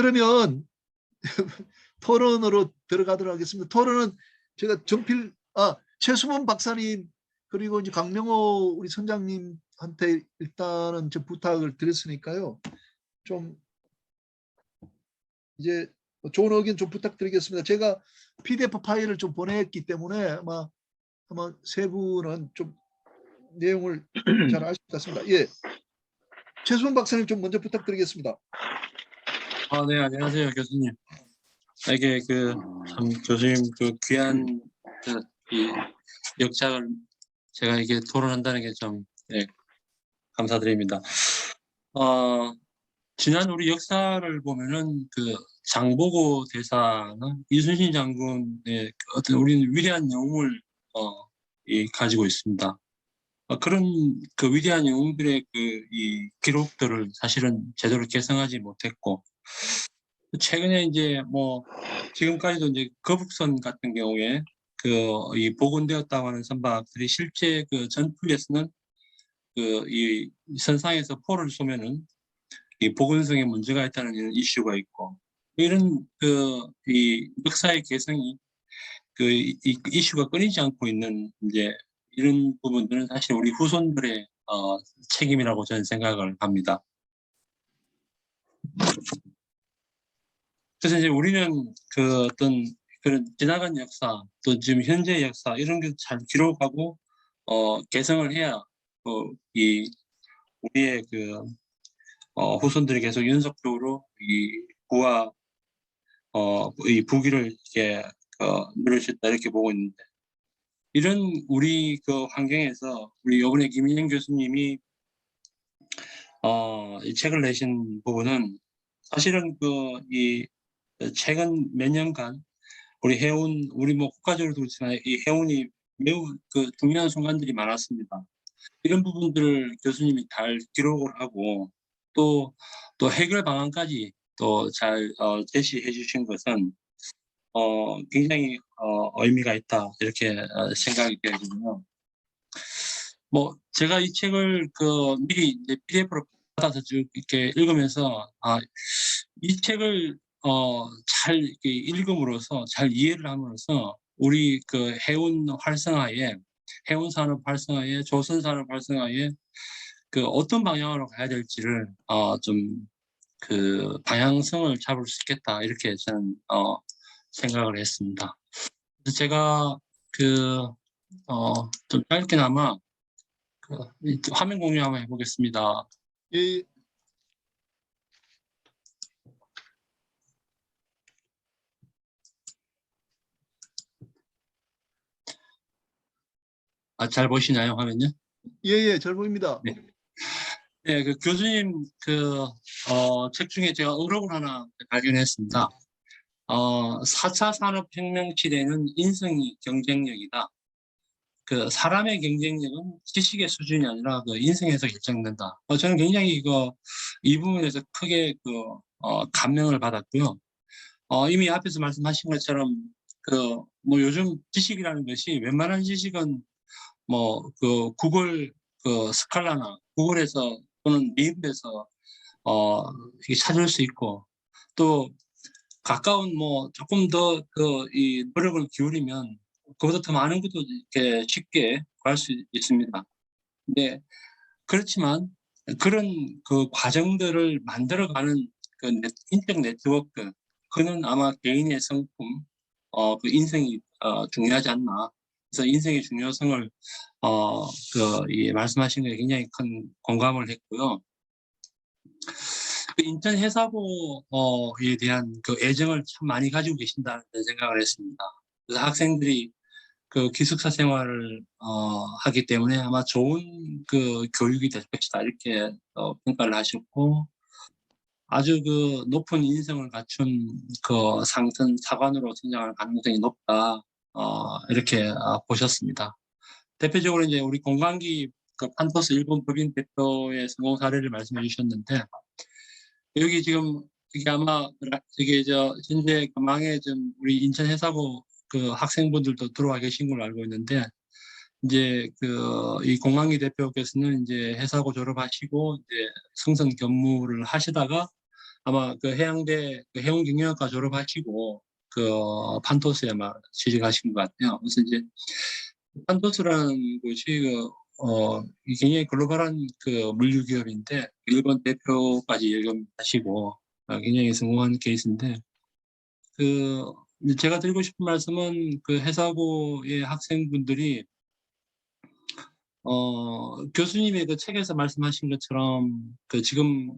그러면 토론으로 들어가도록 하겠습니다. 토론은 제가 최수문 박사님 그리고 이제 강명호 우리 선장님한테 일단은 저 부탁을 드렸으니까요. 좀 이제 좋은 의견 좀 부탁드리겠습니다. 제가 PDF 파일을 좀 보냈기 때문에 아마 세 분은 좀 내용을 잘 아실 것 같습니다. 예, 최수문 박사님 좀 먼저 부탁드리겠습니다. 네, 안녕하세요, 교수님. 이게 참 교수님 귀한 이 역작을 제가 이게 토론한다는 게 좀 감사드립니다. 지난 우리 역사를 보면은 장보고 대사는 이순신 장군의 어떤 우리는 위대한 영웅을 가지고 있습니다. 그런 위대한 영웅들의 이 기록들을 사실은 제대로 개성하지 못했고, 최근에 이제 지금까지도 이제 거북선 같은 경우에 이 복원되었다고 하는 선박들이 실제 전투에서는 이 선상에서 포를 쏘면은 이 복원성에 문제가 있다는 이런 이슈가 있고, 이런 이 역사의 개성이 이 이슈가 끊이지 않고 있는 이제 이런 부분들은 사실 우리 후손들의 책임이라고 저는 생각을 합니다. 그래서 이제 우리는 어떤 그런 지나간 역사, 또 지금 현재의 역사 이런 게 잘 기록하고 개성을 해야 우리의 후손들이 계속 연속적으로 이 부와 이 부귀를 이렇게 누릴 수 있다 이렇게 보고 있는데, 이런 우리 환경에서 우리 이번에 김인영 교수님이 이 책을 내신 부분은 사실은 이 최근 몇 년간 우리 해운, 우리 국가적으로 그렇지만 이 해운이 매우 중요한 순간들이 많았습니다. 이런 부분들을 교수님이 잘 기록을 하고 또 해결 방안까지 또 잘 제시해 주신 것은 굉장히 의미가 있다 이렇게 생각이 되거든요. 제가 이 책을 미리 이제 PDF로 받아서 쭉 이렇게 읽으면서 이 책을 잘 이렇게 읽음으로써 잘 이해를 함으로써 우리 해운 활성화에, 해운 산업 활성화에, 조선 산업 활성화에 어떤 방향으로 가야 될지를 좀 방향성을 잡을 수 있겠다 이렇게 저는 생각을 했습니다. 그래서 제가 좀 짧게나마 화면 공유 한번 해보겠습니다. 예. 잘 보시나요, 화면요? 예, 잘 보입니다. 네. 네, 교수님 책 중에 제가 의록을 하나 발견했습니다. 4차 산업혁명 시대는 인성이 경쟁력이다. 사람의 경쟁력은 지식의 수준이 아니라 인성에서 결정된다. 저는 굉장히 이 부분에서 크게 감명을 받았고요. 이미 앞에서 말씀하신 것처럼 요즘 지식이라는 것이 웬만한 지식은 구글 스칼라나 구글에서 또는 네이버에서 찾을 수 있고, 또 가까운 조금 더 이 노력을 기울이면 그보다 더 많은 것도 이렇게 쉽게 구할 수 있습니다. 근데 그렇지만 그런 과정들을 만들어가는 인적 네트워크, 그는 아마 개인의 성품, 인생이 중요하지 않나. 그래서 인생의 중요성을 말씀하신 것에 굉장히 큰 공감을 했고요. 인천 해사고에 대한 애정을 참 많이 가지고 계신다는 생각을 했습니다. 그래서 학생들이 기숙사 생활을 하기 때문에 아마 좋은 교육이 될 것이다 이렇게 평가를 하셨고, 아주 높은 인성을 갖춘 상선 사관으로 성장할 가능성이 높다 이렇게 보셨습니다. 대표적으로 이제 우리 공관기 판토스 일본 법인 대표의 성공 사례를 말씀해 주셨는데, 여기 지금 이게 아마 이게 현재 망에 좀 우리 인천 해사고 학생분들도 들어와 계신 걸로 알고 있는데, 이제 이 공관기 대표께서는 이제 해사고 졸업하시고 이제 승선 근무를 하시다가 아마 그 해양대 그 해운경영학과 졸업하시고 그 판토스에 아마 취직하신 것 같아요. 그래서 이제 판토스라는 곳이 이 굉장히 글로벌한 그 물류 기업인데 일본 대표까지 역임하시고 굉장히 성공한 케이스인데 그 제가 드리고 싶은 말씀은 그 해사고의 학생분들이 교수님의 그 책에서 말씀하신 것처럼 그 지금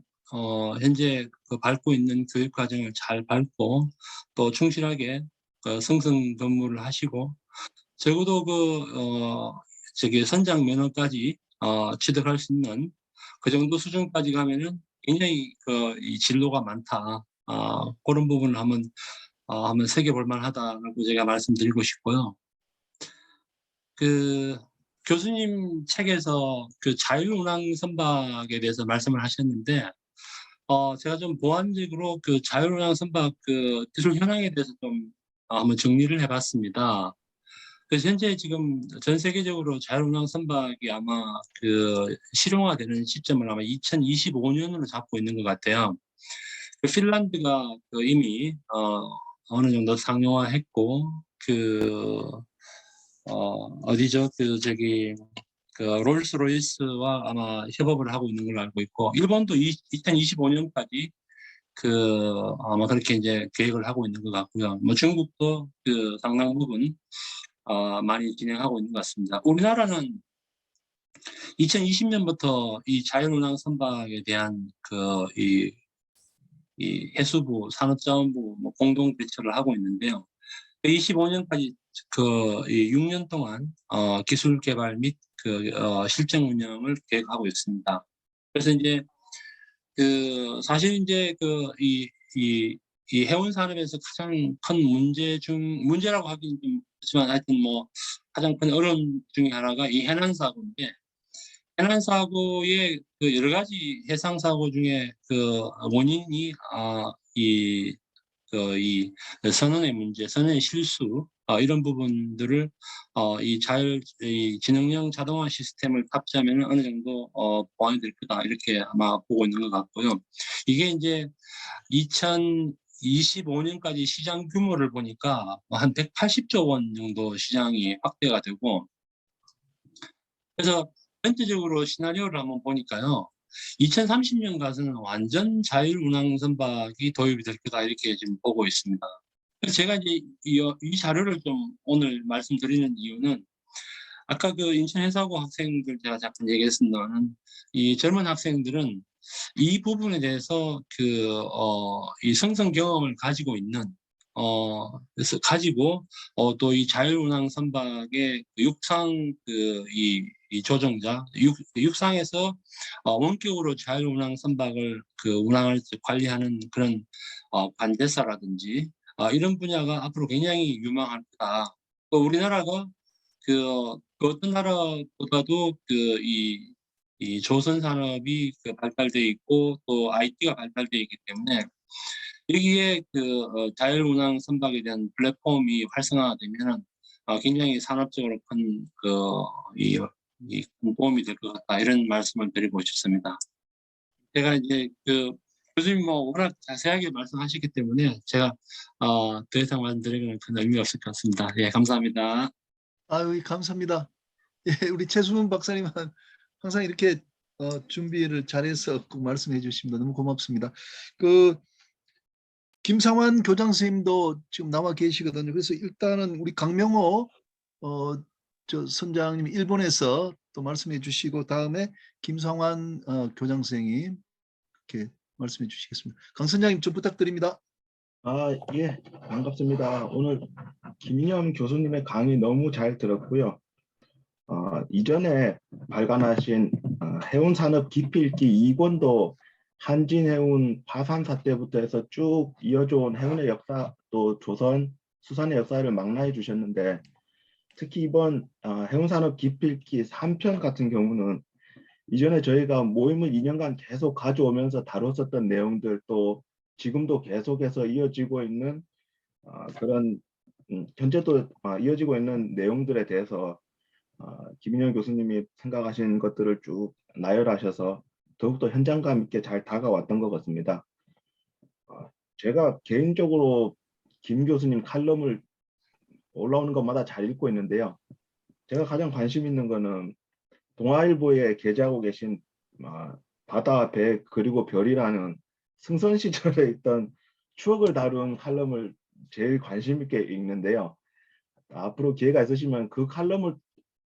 현재 그 밟고 있는 교육 과정을 잘 밟고 또 충실하게 승승근무를 하시고 적어도 저기 선장 면허까지 취득할 수 있는 그 정도 수준까지 가면은 굉장히 이 진로가 많다. 그런 부분을 한번 새겨볼 만하다라고 제가 말씀드리고 싶고요. 그 교수님 책에서 그 자율운항 선박에 대해서 말씀을 하셨는데, 제가 좀 보완적으로 그 자율운항 선박 그 기술 현황에 대해서 좀 한번 정리를 해봤습니다. 그래서 현재 지금 전 세계적으로 자율운항 선박이 아마 그 실용화되는 시점을 아마 2025년으로 잡고 있는 것 같아요. 그 핀란드가 그 이미 어느 정도 상용화했고 어디죠? 그 롤스로이스와 아마 협업을 하고 있는 걸로 알고 있고, 일본도 2025년까지 아마 그렇게 이제 계획을 하고 있는 것 같고요. 뭐 중국도 그 상당 부분 많이 진행하고 있는 것 같습니다. 우리나라는 2020년부터 이 자율운항 선박에 대한 이 해수부, 산업자원부 뭐 공동 대처를 하고 있는데요. 25년까지 이 6년 동안 기술 개발 및 실증 운영을 계획하고 있습니다. 그래서 이제 사실 이제 이 해운 산업에서 가장 큰 문제라고 하기는 좀 그렇지만 하여튼 뭐 가장 큰 어려움 중에 하나가 이 해난 사고인데, 해난 사고의 그 여러 가지 해상 사고 중에 그 원인이 이 선원의 문제, 선원의 실수 이런 부분들을 이 지능형 자동화 시스템을 탑재하면 어느 정도 보완이 될 거다 이렇게 아마 보고 있는 것 같고요. 이게 이제 2025년까지 시장 규모를 보니까 한 180조 원 정도 시장이 확대가 되고, 그래서 전체적으로 시나리오를 한번 보니까요. 2030년 가서는 완전 자율운항 선박이 도입이 될 거다 이렇게 지금 보고 있습니다. 그래서 제가 이제 이 자료를 좀 오늘 말씀드리는 이유는 아까 그 인천해사고 학생들 제가 잠깐 얘기했습니다만 이 젊은 학생들은 이 부분에 대해서 이 성성 경험을 가지고 있는 그래서 가지고 또 이 자율운항 선박의 육상 이 조종자 육상에서 원격으로 자율운항 선박을 운항할 때 관리하는 그런 관대사라든지 이런 분야가 앞으로 굉장히 유망할 거다. 또 우리나라가 그 어떤 나라보다도 이 조선 산업이 발달돼 있고 또 IT가 발달돼 있기 때문에 여기에 자율운항 선박에 대한 플랫폼이 활성화되면 굉장히 산업적으로 큰 큰 도움이 될 것 같다 이런 말씀을 드리고 싶습니다. 제가 이제 교수님 뭐 워낙 자세하게 말씀하셨기 때문에 제가 더 이상 말씀드리는 큰 의미가 없을 것 같습니다. 예, 감사합니다. 아유, 감사합니다. 예, 우리 최수문 박사님은 항상 이렇게 준비를 잘해서 꼭 말씀해 주십니다. 너무 고맙습니다. 김상환 교장 선생님도 지금 나와 계시거든요. 그래서 일단은 우리 강명호 저 선장님 일본에서 또 말씀해 주시고 다음에 김상환 교장 선생님 이렇게 말씀해 주시겠습니다. 강 선장님 좀 부탁드립니다. 예, 반갑습니다. 오늘 김인현 교수님의 강의 너무 잘 들었고요. 이전에 발간하신 해운산업 기필기 2권도 한진해운 파산사 때부터 해서 쭉 이어져 온 해운의 역사, 또 조선 수산의 역사를 망라해 주셨는데, 특히 이번 해운산업 기필기 3편 같은 경우는 이전에 저희가 모임을 2년간 계속 가져오면서 다뤘었던 내용들, 또 지금도 계속해서 이어지고 있는 그런 현재도 이어지고 있는 내용들에 대해서 김인현 교수님이 생각하신 것들을 쭉 나열하셔서 더욱더 현장감 있게 잘 다가왔던 것 같습니다. 제가 개인적으로 김 교수님 칼럼을 올라오는 것마다 잘 읽고 있는데요. 제가 가장 관심 있는 거는 동아일보에 게재하고 계신 바다, 배, 그리고 별이라는 승선 시절에 있던 추억을 다룬 칼럼을 제일 관심 있게 읽는데요. 앞으로 기회가 있으시면 그 칼럼을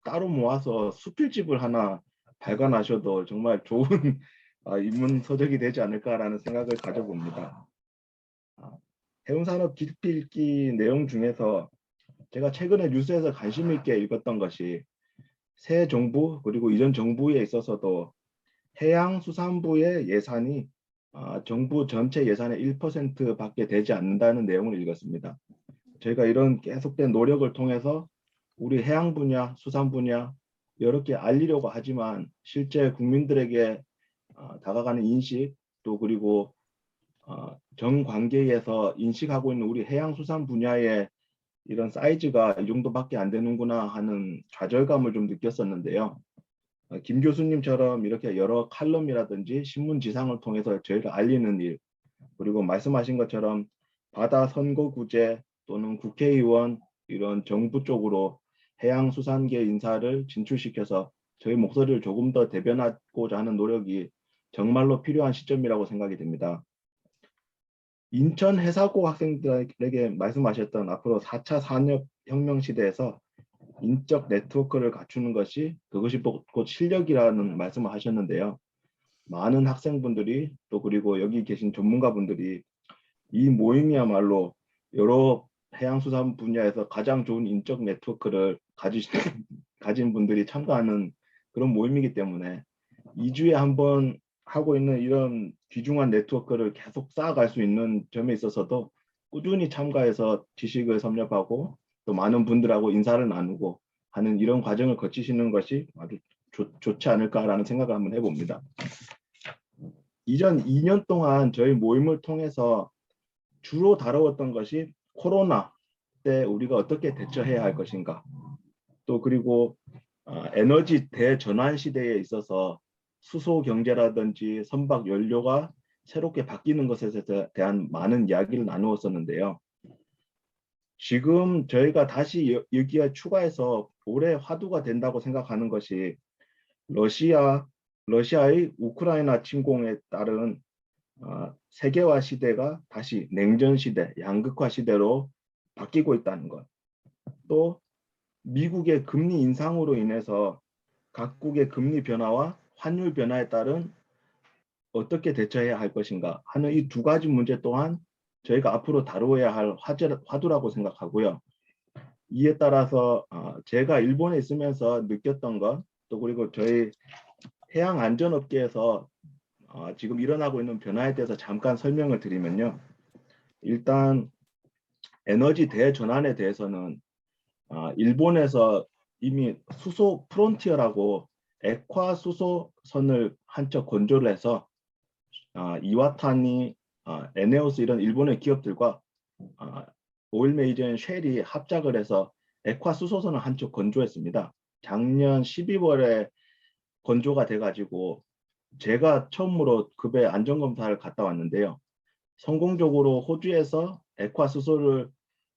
따로 모아서 수필집을 하나 발간하셔도 정말 좋은 입문 서적이 되지 않을까라는 생각을 가져봅니다. 해운산업 깊이 읽기 내용 중에서 제가 최근에 뉴스에서 관심 있게 읽었던 것이 새 정부 그리고 이전 정부에 있어서도 해양수산부의 예산이 정부 전체 예산의 1%밖에 되지 않는다는 내용을 읽었습니다. 저희가 이런 계속된 노력을 통해서 우리 해양 분야, 수산 분야 여러 개 알리려고 하지만 실제 국민들에게 다가가는 인식 또 그리고 정관계에서 인식하고 있는 우리 해양수산 분야의 이런 사이즈가 이 정도밖에 안 되는구나 하는 좌절감을 좀 느꼈었는데요. 김 교수님처럼 이렇게 여러 칼럼이라든지 신문 지상을 통해서 저희를 알리는 일, 그리고 말씀하신 것처럼 바다 선거구제 또는 국회의원 이런 정부 쪽으로 해양수산계 인사를 진출시켜서 저희 목소리를 조금 더 대변하고자 하는 노력이 정말로 필요한 시점이라고 생각이 됩니다. 인천 해사고 학생들에게 말씀하셨던 앞으로 4차 산업혁명 시대에서 인적 네트워크를 갖추는 것이 그것이 곧 실력이라는 말씀을 하셨는데요. 많은 학생분들이 또 그리고 여기 계신 전문가분들이 이 모임이야말로 여러 해양수산 분야에서 가장 좋은 인적 네트워크를 가진 분들이 참가하는 그런 모임이기 때문에 2주에 한 번 하고 있는 이런 귀중한 네트워크를 계속 쌓아갈 수 있는 점에 있어서도 꾸준히 참가해서 지식을 섭렵하고 또 많은 분들하고 인사를 나누고 하는 이런 과정을 거치시는 것이 아주 좋지 않을까라는 생각을 한번 해봅니다. 이전 2년 동안 저희 모임을 통해서 주로 다뤄왔던 것이 코로나 때 우리가 어떻게 대처해야 할 것인가 또 그리고 에너지 대전환 시대에 있어서 수소 경제라든지 선박 연료가 새롭게 바뀌는 것에 대한 많은 이야기를 나누었었는데요. 지금 저희가 다시 여기에 추가해서 올해 화두가 된다고 생각하는 것이 러시아의 우크라이나 침공에 따른 세계화 시대가 다시 냉전 시대, 양극화 시대로 바뀌고 있다는 것. 또 미국의 금리 인상으로 인해서 각국의 금리 변화와 환율 변화에 따른 어떻게 대처해야 할 것인가 하는 이 두 가지 문제 또한 저희가 앞으로 다루어야 할 화두라고 생각하고요. 이에 따라서 제가 일본에 있으면서 느꼈던 것, 또 그리고 저희 해양안전업계에서 지금 일어나고 있는 변화에 대해서 잠깐 설명을 드리면요. 일단 에너지 대전환에 대해서는 일본에서 이미 수소 프론티어라고 액화 수소선을 한 척 건조를 해서 이와타니, 에네오스 이런 일본의 기업들과 오일 메이저인 쉘이 합작을 해서 액화 수소선을 한 척 건조했습니다. 작년 12월에 건조가 돼가지고 제가 처음으로 급의 안전검사를 갔다 왔는데요. 성공적으로 호주에서 액화 수소를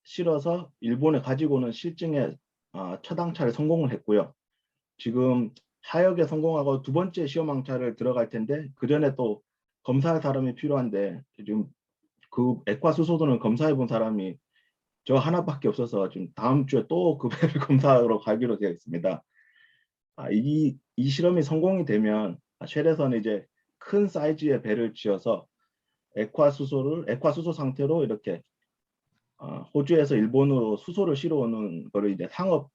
실어서 일본에 가지고 오는 실증에 첫 항차를 성공을 했고요. 지금 하역에 성공하고 두 번째 시험 항차를 들어갈 텐데 그 전에 또 검사할 사람이 필요한데 지금 그 액화 수소선을 검사해 본 사람이 저 하나밖에 없어서 지금 다음 주에 또 그 배를 검사하러 가기로 되어 있습니다. 이 실험이 성공이 되면 쉘에서는 이제 큰 사이즈의 배를 지어서 액화 수소 상태로 이렇게 호주에서 일본으로 수소를 실어오는 거를 이제 상업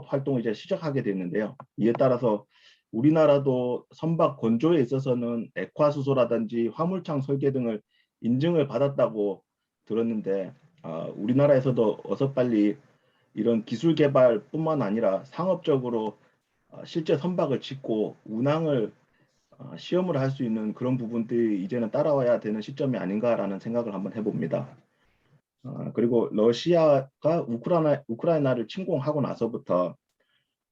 활동을 이제 시작하게 됐는데요. 이에 따라서 우리나라도 선박 건조에 있어서는 액화 수소라든지 화물창 설계 등을 인증을 받았다고 들었는데 우리나라에서도 어서 빨리 이런 기술 개발뿐만 아니라 상업적으로 실제 선박을 짓고 운항을 시험을 할 수 있는 그런 부분들이 이제는 따라와야 되는 시점이 아닌가라는 생각을 한번 해봅니다. 그리고 러시아가 우크라이나를 침공하고 나서부터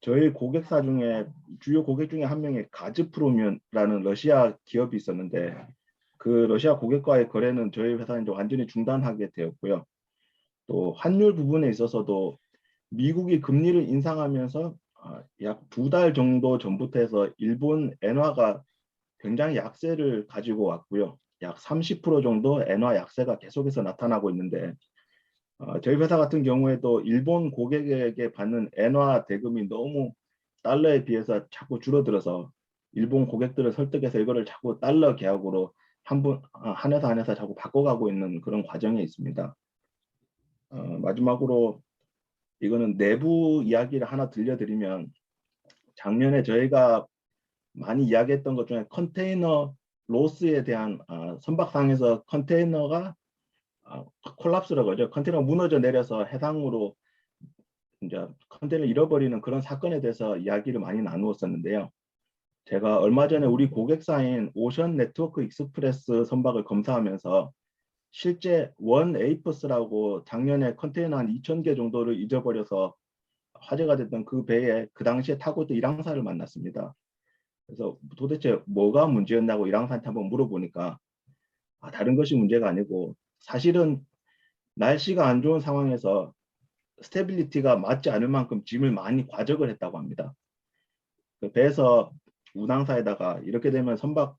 저희 고객사 중에 주요 고객 중에 한 명이 가즈프롬이라는 러시아 기업이 있었는데 그 러시아 고객과의 거래는 저희 회사는 이제 완전히 중단하게 되었고요. 또 환율 부분에 있어서도 미국이 금리를 인상하면서 약 2달 정도 전부터 해서 일본 엔화가 굉장히 약세를 가지고 왔고요. 약 30% 정도 엔화 약세가 계속해서 나타나고 있는데 저희 회사 같은 경우에도 일본 고객에게 받는 엔화 대금이 너무 달러에 비해서 자꾸 줄어들어서 일본 고객들을 설득해서 이거를 자꾸 달러 계약으로 한 회사 한 회사 자꾸 바꿔가고 있는 그런 과정에 있습니다. 마지막으로 이거는 내부 이야기를 하나 들려드리면 작년에 저희가 많이 이야기했던 것 중에 컨테이너 로스에 대한 선박상에서 컨테이너가 콜lap스라고 하죠. 컨테이너가 무너져 내려서 해상으로 이제 컨테이너를 잃어버리는 그런 사건에 대해서 이야기를 많이 나누었었는데요. 제가 얼마 전에 우리 고객사인 오션 네트워크 익스프레스 선박을 검사하면서 실제 원 에이퍼스라고 작년에 컨테이너 한 2,000개 정도를 잊어버려서 화제가 됐던 그 배에 그 당시에 타고 있던 일항사를 만났습니다. 그래서 도대체 뭐가 문제였냐고 일항사한테 한번 물어보니까 다른 것이 문제가 아니고 사실은 날씨가 안 좋은 상황에서 스테빌리티가 맞지 않을 만큼 짐을 많이 과적을 했다고 합니다. 그 배에서 운항사에다가 이렇게 되면 선박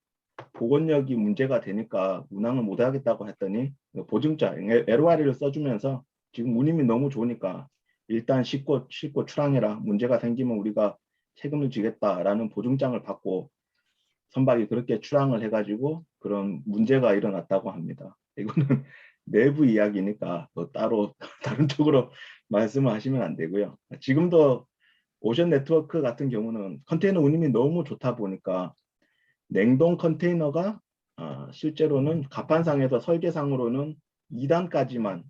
복원력이 문제가 되니까 운항을 못 하겠다고 했더니 보증자 LOR을 써주면서 지금 운임이 너무 좋으니까 일단 싣고 출항해라. 문제가 생기면 우리가 책임을 지겠다라는 보증장을 받고 선박이 그렇게 출항을 해가지고 그런 문제가 일어났다고 합니다. 이거는 내부 이야기니까 또 따로 다른 쪽으로 말씀을 하시면 안 되고요. 지금도 오션 네트워크 같은 경우는 컨테이너 운임이 너무 좋다 보니까 냉동 컨테이너가 실제로는 갑판상에서 설계상으로는 2단까지만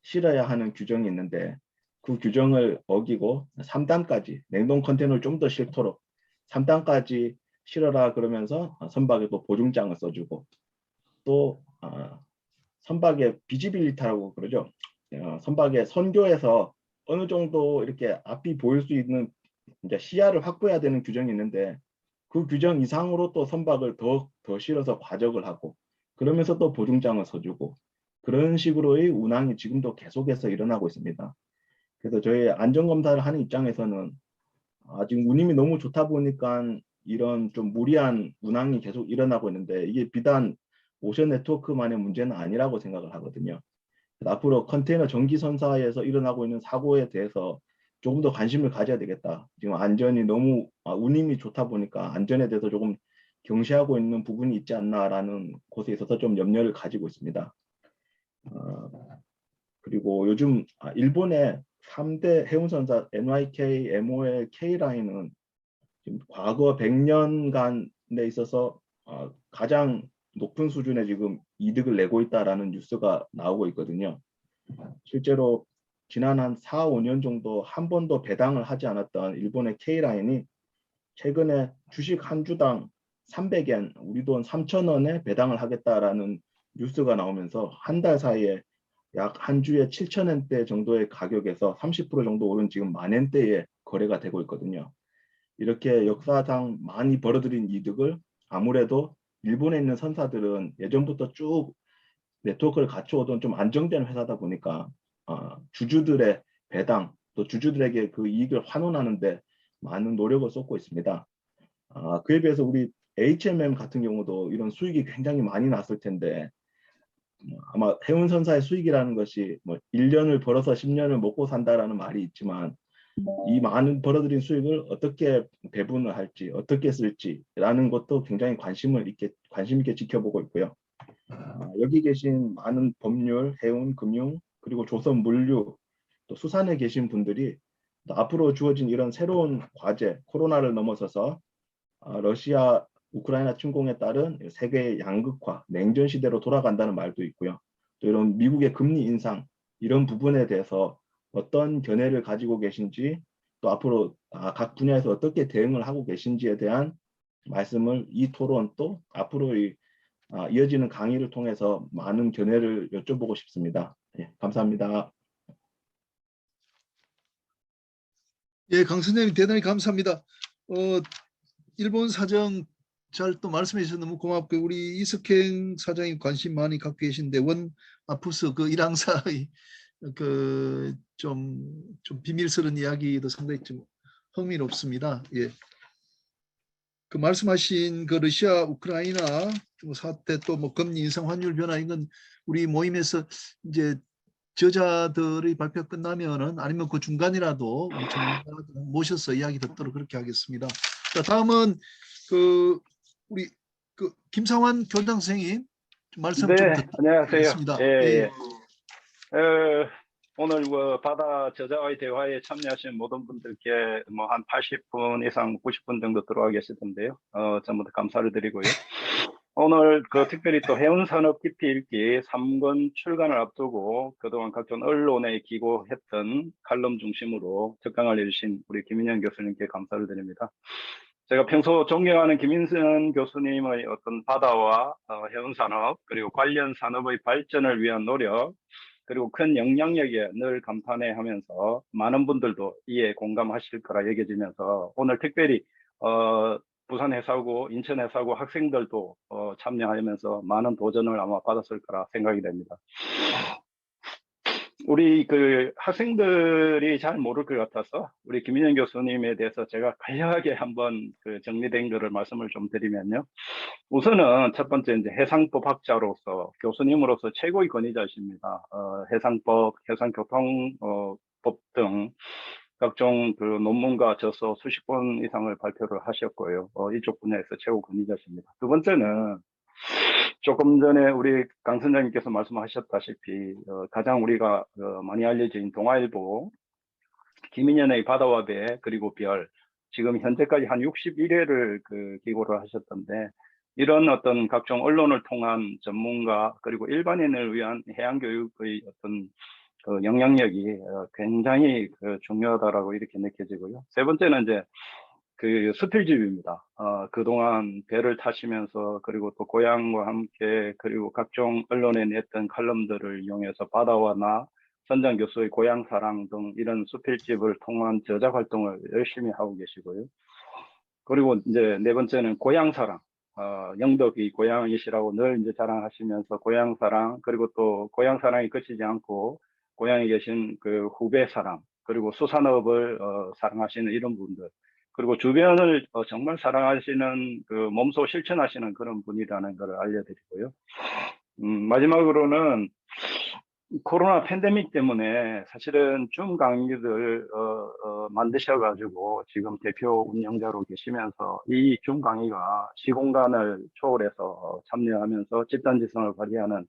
실어야 하는 규정이 있는데 그 규정을 어기고 3단까지 냉동 컨테이너를 좀 더 실도록 3단까지 실어라 그러면서 선박에 또 보증장을 써주고 또 선박의 비지빌리티라고 그러죠. 선박의 선교에서 어느 정도 이렇게 앞이 보일 수 있는 이제 시야를 확보해야 되는 규정이 있는데 그 규정 이상으로 또 선박을 더 실어서 과적을 하고 그러면서 또 보증장을 써주고 그런 식으로의 운항이 지금도 계속해서 일어나고 있습니다. 그래서 저희 안전검사를 하는 입장에서는 지금 운임이 너무 좋다 보니까 이런 좀 무리한 운항이 계속 일어나고 있는데 이게 비단 오션 네트워크만의 문제는 아니라고 생각을 하거든요. 앞으로 컨테이너 전기선사에서 일어나고 있는 사고에 대해서 조금 더 관심을 가져야 되겠다. 지금 안전이 너무 운임이 좋다 보니까 안전에 대해서 조금 경시하고 있는 부분이 있지 않나라는 곳에 있어서 좀 염려를 가지고 있습니다. 그리고 요즘 일본의 3대 해운선사 NYK, MOL, K라인은 지금 과거 100년간에 있어서 가장 높은 수준의 지금 이득을 내고 있다라는 뉴스가 나오고 있거든요. 실제로 지난 한 4, 5년 정도 한 번도 배당을 하지 않았던 일본의 K라인이 최근에 주식 한 주당 300엔, 우리 돈 3,000원에 배당을 하겠다라는 뉴스가 나오면서 한 달 사이에 약 한 주에 7,000엔대 정도의 가격에서 30% 정도 오른 지금 10,000엔대에 거래가 되고 있거든요. 이렇게 역사상 많이 벌어들인 이득을 아무래도 일본에 있는 선사들은 예전부터 쭉 네트워크를 갖춰오던 좀 안정된 회사다 보니까 주주들의 배당 또 주주들에게 그 이익을 환원하는데 많은 노력을 쏟고 있습니다. 그에 비해서 우리 HMM 같은 경우도 이런 수익이 굉장히 많이 났을 텐데 아마 해운선사의 수익이라는 것이 뭐 1년을 벌어서 10년을 먹고 산다라는 말이 있지만 이 많은 벌어들인 수익을 어떻게 배분을 할지 어떻게 쓸지라는 것도 굉장히 관심 있게 지켜보고 있고요. 여기 계신 많은 법률, 해운, 금융, 그리고 조선, 물류, 또 수산에 계신 분들이 또 앞으로 주어진 이런 새로운 과제, 코로나를 넘어서서 러시아, 우크라이나 침공에 따른 세계의 양극화, 냉전 시대로 돌아간다는 말도 있고요. 또 이런 미국의 금리 인상, 이런 부분에 대해서 어떤 견해를 가지고 계신지, 또 앞으로 각 분야에서 어떻게 대응을 하고 계신지에 대한 말씀을 이 토론 또 앞으로 이어지는 강의를 통해서 많은 견해를 여쭤보고 싶습니다. 예, 감사합니다. 예, 강 선생님 대단히 감사합니다. 일본 사정 잘 또 말씀해 주셔서 너무 고맙고 우리 이석행 사장님 관심 많이 갖고 계신데 원 아푸스 그 일항사의 좀 비밀스러운 이야기도 상당히 좀 흥미롭습니다. 예. 그 말씀하신 그 러시아 우크라이나 사태 또 뭐 금리 인상 환율 변화 이건 우리 모임에서 이제 저자들의 발표 끝나면은 아니면 그 중간이라도 우리 전문가 모셔서 이야기 듣도록 그렇게 하겠습니다. 자, 다음은 그 우리 그 김상환 교장 선생님 좀 말씀 좀 네, 듣도록 안녕하세요. 하겠습니다. 예, 예, 예. 오늘 바다 저자와의 대화에 참여하신 모든 분들께 뭐 한 80분 이상 90분 정도 들어와 계시던데요. 전부 다 감사를 드리고요. 오늘 특별히 또 해운산업 깊이 읽기 3권 출간을 앞두고 그동안 각종 언론에 기고했던 칼럼 중심으로 특강을 해주신 우리 김인현 교수님께 감사를 드립니다. 제가 평소 존경하는 김인선 교수님의 어떤 바다와 해운산업 그리고 관련 산업의 발전을 위한 노력 그리고 큰 영향력에 늘 감탄해하면서 많은 분들도 이에 공감하실 거라 여겨지면서 오늘 특별히 부산 해사고 인천 해사고 학생들도 참여하면서 많은 도전을 아마 받았을 거라 생각이 됩니다. 우리 학생들이 잘 모를 것 같아서 우리 김인현 교수님에 대해서 제가 간략하게 한번 정리된 거를 말씀을 좀 드리면요. 우선은 첫 번째 이제 해상법 학자로서 교수님으로서 최고의 권위자이십니다. 해상법, 해상교통법 등 각종 논문과 저서 수십 권 이상을 발표를 하셨고요. 이쪽 분야에서 최고 권위자십니다. 두 번째는 조금 전에 우리 강 선장님께서 말씀하셨다시피 가장 우리가 많이 알려진 동아일보 김인현의 바다와 배 그리고 별 지금 현재까지 한 61회를 기고를 하셨던데 이런 어떤 각종 언론을 통한 전문가 그리고 일반인을 위한 해양교육의 어떤 영향력이 굉장히 중요하다라고 이렇게 느껴지고요. 세 번째는 이제 수필집입니다. 그동안 배를 타시면서 그리고 또 고향과 함께 그리고 각종 언론에 냈던 칼럼들을 이용해서 바다와 나 선장 교수의 고향사랑 등 이런 수필집을 통한 저자 활동을 열심히 하고 계시고요. 그리고 이제 네 번째는 고향사랑, 영덕이 고향이시라고 늘 이제 자랑하시면서 고향사랑 그리고 또 고향사랑이 그치지 않고 고향에 계신 후배 사랑 그리고 수산업을 사랑하시는 이런 분들 그리고 주변을 정말 사랑하시는 몸소 실천하시는 그런 분이라는 것을 알려드리고요. 마지막으로는 코로나 팬데믹 때문에 사실은 줌 강의를 만드셔가지고 지금 대표 운영자로 계시면서 이 줌 강의가 시공간을 초월해서 참여하면서 집단지성을 발휘하는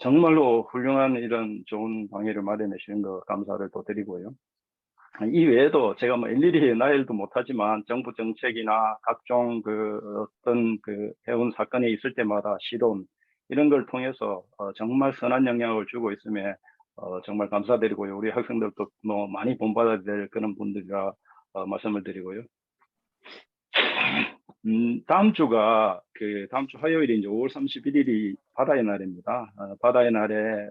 정말로 훌륭한 이런 좋은 강의를 마련해 주신 거 감사를 또 드리고요. 이 외에도 제가 뭐 일일이 나열도 못하지만 정부 정책이나 각종 어떤 해운 사건이 있을 때마다 시론 이런 걸 통해서 정말 선한 영향을 주고 있음에 정말 감사드리고요. 우리 학생들도 뭐 많이 본받아야 될 그런 분들이라 말씀을 드리고요. 다음 주가 다음 주 화요일이 이제 5월 31일이 바다의 날입니다. 바다의 날에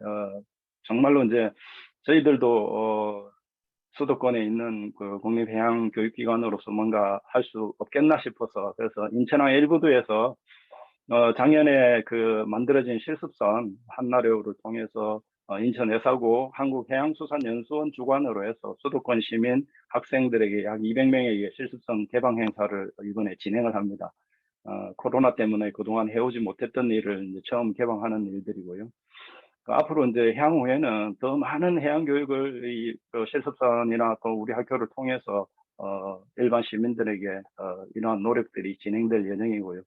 정말로 이제 저희들도 수도권에 있는 국립해양교육기관으로서 뭔가 할 수 없겠나 싶어서 그래서 인천항 일부도에서 작년에 만들어진 실습선 한나래호를 통해서 인천 해사고 한국해양수산연수원 주관으로 해서 수도권 시민 학생들에게 약 200명에게 실습선 개방 행사를 이번에 진행을 합니다. 코로나 때문에 그동안 해오지 못했던 일을 이제 처음 개방하는 일들이고요. 앞으로 이제 향후에는 더 많은 해양 교육을 이 실습선이나 또 우리 학교를 통해서 일반 시민들에게 이러한 노력들이 진행될 예정이고요.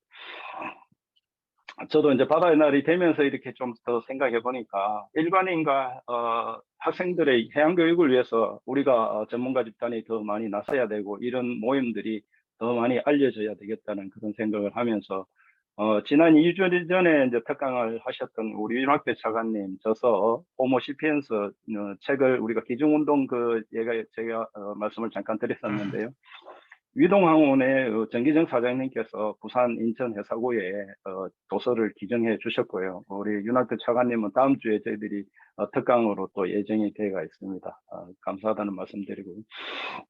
저도 이제 바다의 날이 되면서 이렇게 좀 더 생각해 보니까 일반인과 학생들의 해양 교육을 위해서 우리가 전문가 집단이 더 많이 나서야 되고 이런 모임들이 더 많이 알려져야 되겠다는 그런 생각을 하면서 지난 2주 전에 이제 특강을 하셨던 우리 윤학배 차관님 저서 호모시피엔스 책을 우리가 기중운동 제가 말씀을 잠깐 드렸었는데요. 위동항원의 정기정 사장님께서 부산 인천 해사고에 도서를 기증해 주셨고요. 우리 윤학규 차관님은 다음 주에 저희들이 특강으로 또 예정이 되어 있습니다. 감사하다는 말씀드리고,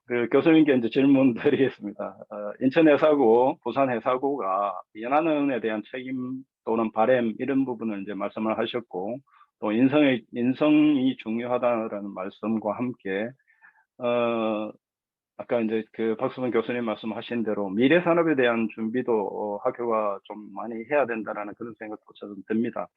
그 교수님께 이제 질문 드리겠습니다. 인천 해사고, 부산 해사고가 연안원에 대한 책임 또는 바램 이런 부분을 이제 말씀을 하셨고, 또 인성이 중요하다는 말씀과 함께 아까 이제 그 박수근 교수님 말씀하신 대로 미래 산업에 대한 준비도 학교가 좀 많이 해야 된다라는 그런 생각도 저는 듭니다.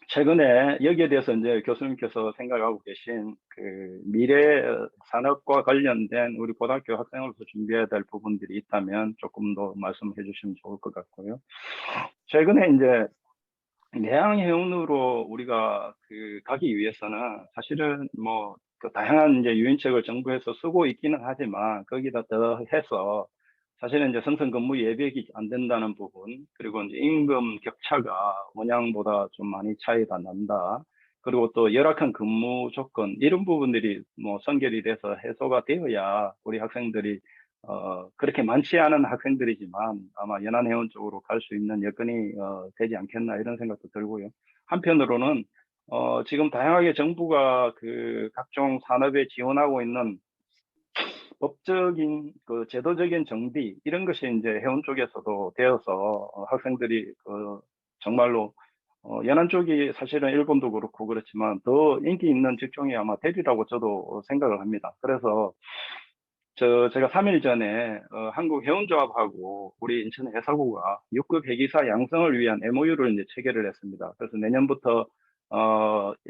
최근에 여기에 대해서 이제 교수님께서 생각하고 계신 그 미래 산업과 관련된 우리 고등학교 학생으로서 준비해야 될 부분들이 있다면 조금 더 말씀해 주시면 좋을 것 같고요. 최근에 이제 내양해운으로 우리가 그 가기 위해서는 사실은 뭐 그 다양한 이제 유인책을 정부에서 쓰고 있기는 하지만 거기다 더해서 사실은 이제 성선 근무 예비역이 안 된다는 부분, 그리고 이제 임금 격차가 원양보다 좀 많이 차이가 난다. 그리고 또 열악한 근무 조건 이런 부분들이 뭐 선결이 돼서 해소가 되어야 우리 학생들이 그렇게 많지 않은 학생들이지만 아마 연안해운 쪽으로 갈 수 있는 여건이 되지 않겠나 이런 생각도 들고요. 한편으로는 지금 다양하게 정부가 그 각종 산업에 지원하고 있는 법적인 그 제도적인 정비 이런 것이 이제 해운 쪽에서도 되어서 학생들이 그 정말로 연안 쪽이 사실은 일본도 그렇고 그렇지만 더 인기 있는 직종이 아마 되리라고 저도 생각을 합니다. 그래서 제가 3일 전에 한국해운조합하고 우리 인천 해사고가 6급 회기사 양성을 위한 MOU를 이제 체결을 했습니다. 그래서 내년부터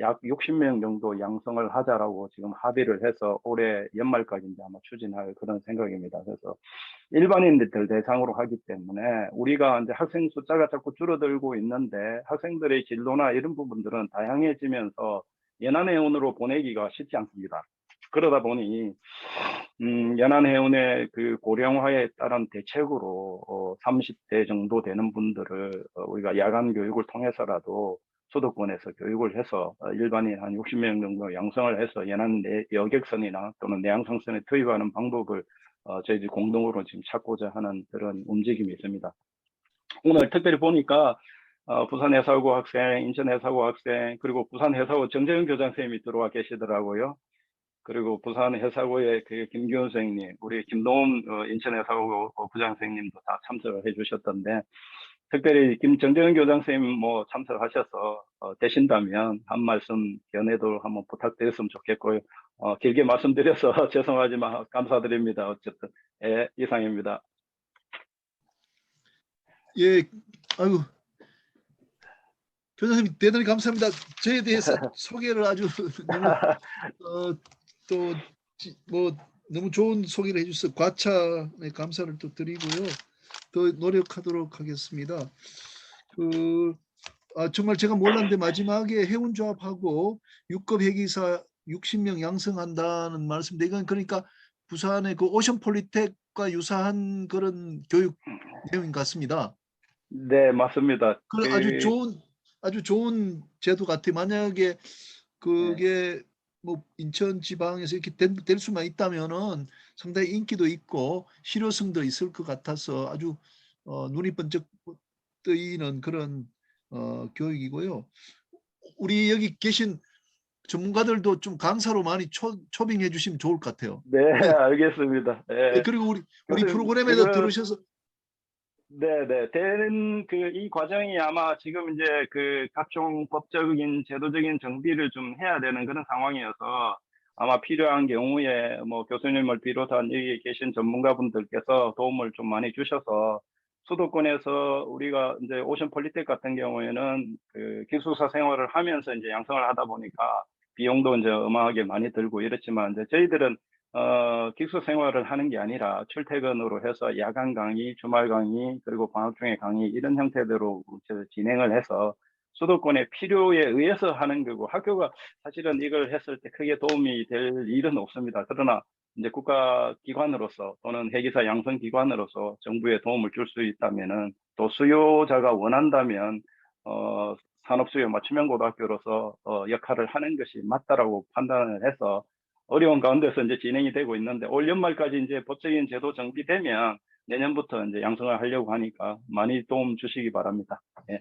약 60명 정도 양성을 하자라고 지금 합의를 해서 올해 연말까지 이제 아마 추진할 그런 생각입니다. 그래서 일반인들 대상으로 하기 때문에 우리가 이제 학생 숫자가 자꾸 줄어들고 있는데 학생들의 진로나 이런 부분들은 다양해지면서 연안해운으로 보내기가 쉽지 않습니다. 그러다 보니 연안해운의 그 고령화에 따른 대책으로 30대 정도 되는 분들을 우리가 야간 교육을 통해서라도 수도권에서 교육을 해서 일반인 한 60명 정도 양성을 해서 연안 여객선이나 또는 내양성선에 투입하는 방법을 저희들이 공동으로 지금 찾고자 하는 그런 움직임이 있습니다. 오늘 특별히 보니까 부산 해사고 학생, 인천 해사고 학생, 그리고 부산 해사고 정재현 교장 선생님이 들어와 계시더라고요. 그리고 부산 해사고의 그 김기훈 선생님, 우리 김동훈 인천 해사고 부장 선생님도 다 참석을 해주셨던데, 특별히 정재현 교장 선생님 뭐 참석하셔서 되신다면 한 말씀 견해도 한번 부탁드렸으면 좋겠고요. 길게 말씀드려서 죄송하지만 감사드립니다. 어쨌든 이상입니다. 예, 아유, 교장님 대단히 감사합니다. 저에 대해서 소개를 아주 너무 뭐 너무 좋은 소개를 해주셔서 과찬의 감사를 또 드리고요. 더 노력하도록 하겠습니다. 정말 제가 몰랐는데 마지막에 해운조합하고 6급 회기사 60명 양성한다는 말씀인데 이건 그러니까 부산의 그 오션폴리텍과 유사한 그런 교육 내용인 것 같습니다. 네, 맞습니다. 그 아주 좋은 제도 같아요. 만약에 그게 뭐 인천 지방에서 이렇게 될 수만 있다면은 상당히 인기도 있고 실효성도 있을 것 같아서 아주 눈이 번쩍 뜨이는 그런 교육이고요. 우리 여기 계신 전문가들도 좀 강사로 많이 초빙해 주시면 좋을 것 같아요. 네, 알겠습니다. 네. 그리고 우리 교수님, 프로그램에도 지금 들으셔서 네. 되는 이 과정이 아마 지금 이제 그 각종 법적인 제도적인 정비를 좀 해야 되는 그런 상황이어서 아마 필요한 경우에 뭐 교수님을 비롯한 여기 계신 전문가분들께서 도움을 좀 많이 주셔서 수도권에서 우리가 이제 오션폴리텍 같은 경우에는 그 기숙사 생활을 하면서 이제 양성을 하다 보니까 비용도 이제 어마하게 많이 들고 이렇지만 이제 저희들은 기숙 생활을 하는 게 아니라 출퇴근으로 해서 야간 강의, 주말 강의, 그리고 방학 중에 강의 이런 형태대로 진행을 해서 수도권의 필요에 의해서 하는 거고 학교가 사실은 이걸 했을 때 크게 도움이 될 일은 없습니다. 그러나 이제 국가기관으로서 또는 회계사 양성기관으로서 정부에 도움을 줄 수 있다면은 또 수요자가 원한다면 산업수요 맞춤형 고등학교로서 역할을 하는 것이 맞다라고 판단을 해서 어려운 가운데서 이제 진행이 되고 있는데 올 연말까지 이제 법적인 제도 정비되면 내년부터 이제 양성을 하려고 하니까 많이 도움 주시기 바랍니다. 예.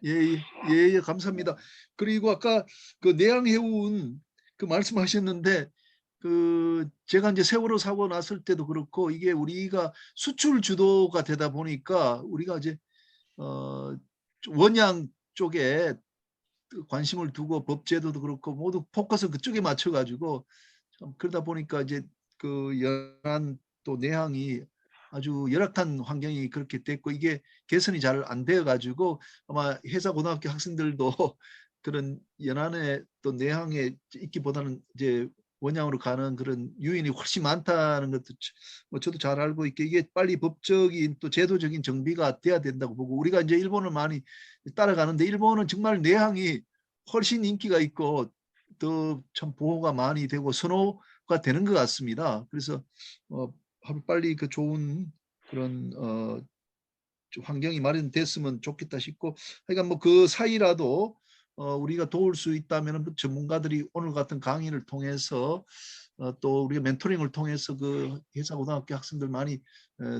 예, 감사합니다. 그리고 아까 그 내양해운 그 말씀하셨는데 그 제가 이제 세월호 사고 났을 때도 그렇고 이게 우리가 수출 주도가 되다 보니까 우리가 이제 원양 쪽에 관심을 두고 법제도도 그렇고 모두 포커스 그쪽에 맞춰가지고 참 그러다 보니까 이제 그 연안 또 내항이 아주 열악한 환경이 그렇게 됐고 이게 개선이 잘 안 되어 가지고 아마 해사 고등학교 학생들도 그런 연안에 또 내항에 있기보다는 이제 원양으로 가는 그런 유인이 훨씬 많다는 것도 뭐 저도 잘 알고 있게 이게 빨리 법적인 또 제도적인 정비가 돼야 된다고 보고 우리가 이제 일본을 많이 따라가는데 일본은 정말 내항이 훨씬 인기가 있고 더 참 보호가 많이 되고 선호가 되는 것 같습니다. 그래서 빨리 그 좋은 그런 환경이 마련됐으면 좋겠다 싶고 하여간 뭐 그 사이라도 우리가 도울 수 있다면 전문가들이 오늘 같은 강의를 통해서 또 우리가 멘토링을 통해서 그 회사고등학교 학생들 많이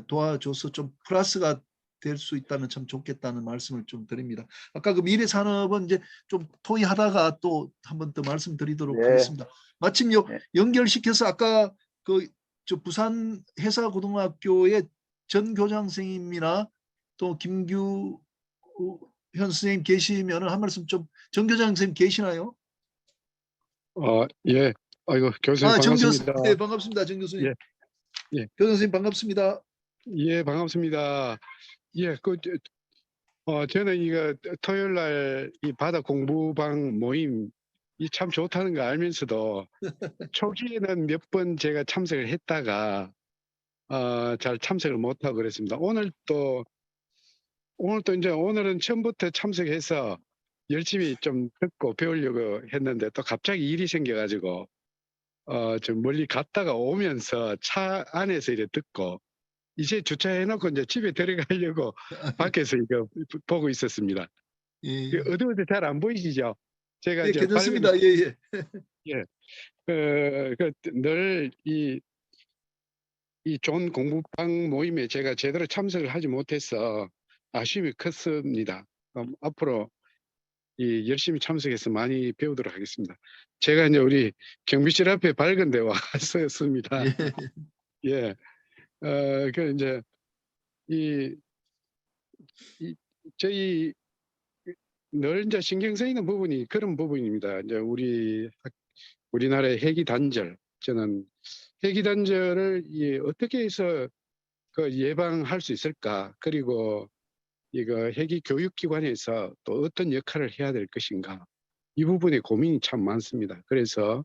도와줘서 좀 플러스가 될 수 있다면 참 좋겠다는 말씀을 좀 드립니다. 아까 그 미래 산업은 이제 좀 토의하다가 또 한 번 더 말씀드리도록 예. 하겠습니다. 마침 예. 연결시켜서 아까 그 저 부산 회사고등학교의 전 교장선생님이나 또 김규현 선생님 계시면 한 말씀 좀 정 교장선생님 계시나요? 예. 아이고, 교수님 정 반갑습니다. 교수, 네, 반갑습니다. 정 교수님. 예, 예. 교장 선생님 반갑습니다. 예, 반갑습니다. 예, 저는 이거 토요일 날 이 바다 공부방 모임 이 참 좋다는 거 알면서도 초기에는 몇 번 제가 참석을 했다가 잘 참석을 못하고 그랬습니다. 오늘은 처음부터 참석해서 열심히 좀 듣고 배우려고 했는데 또 갑자기 일이 생겨가지고 좀 멀리 갔다가 오면서 차 안에서 이렇게 듣고 이제 주차해놓고 이제 집에 들어가려고 밖에서 이거 보고 있었습니다. 예, 어두워서 잘 안 보이시죠? 제가 네, 이제 괜찮습니다. 예, 예. 늘 이 좋은 공부방 모임에 제가 제대로 참석을 하지 못해서 아쉬움이 컸습니다. 앞으로 열심히 참석해서 많이 배우도록 하겠습니다. 제가 이제 우리 경비실 앞에 밝은 데 왔었습니다. 예. 예. 그 이제 저희 늘 이제 신경 쓰이는 부분이 그런 부분입니다. 이제 우리나라의 해기 단절, 저는 해기 단절을 어떻게 해서 그 예방할 수 있을까? 그리고 이거 해기 교육기관에서 또 어떤 역할을 해야 될 것인가? 이 부분에 고민이 참 많습니다. 그래서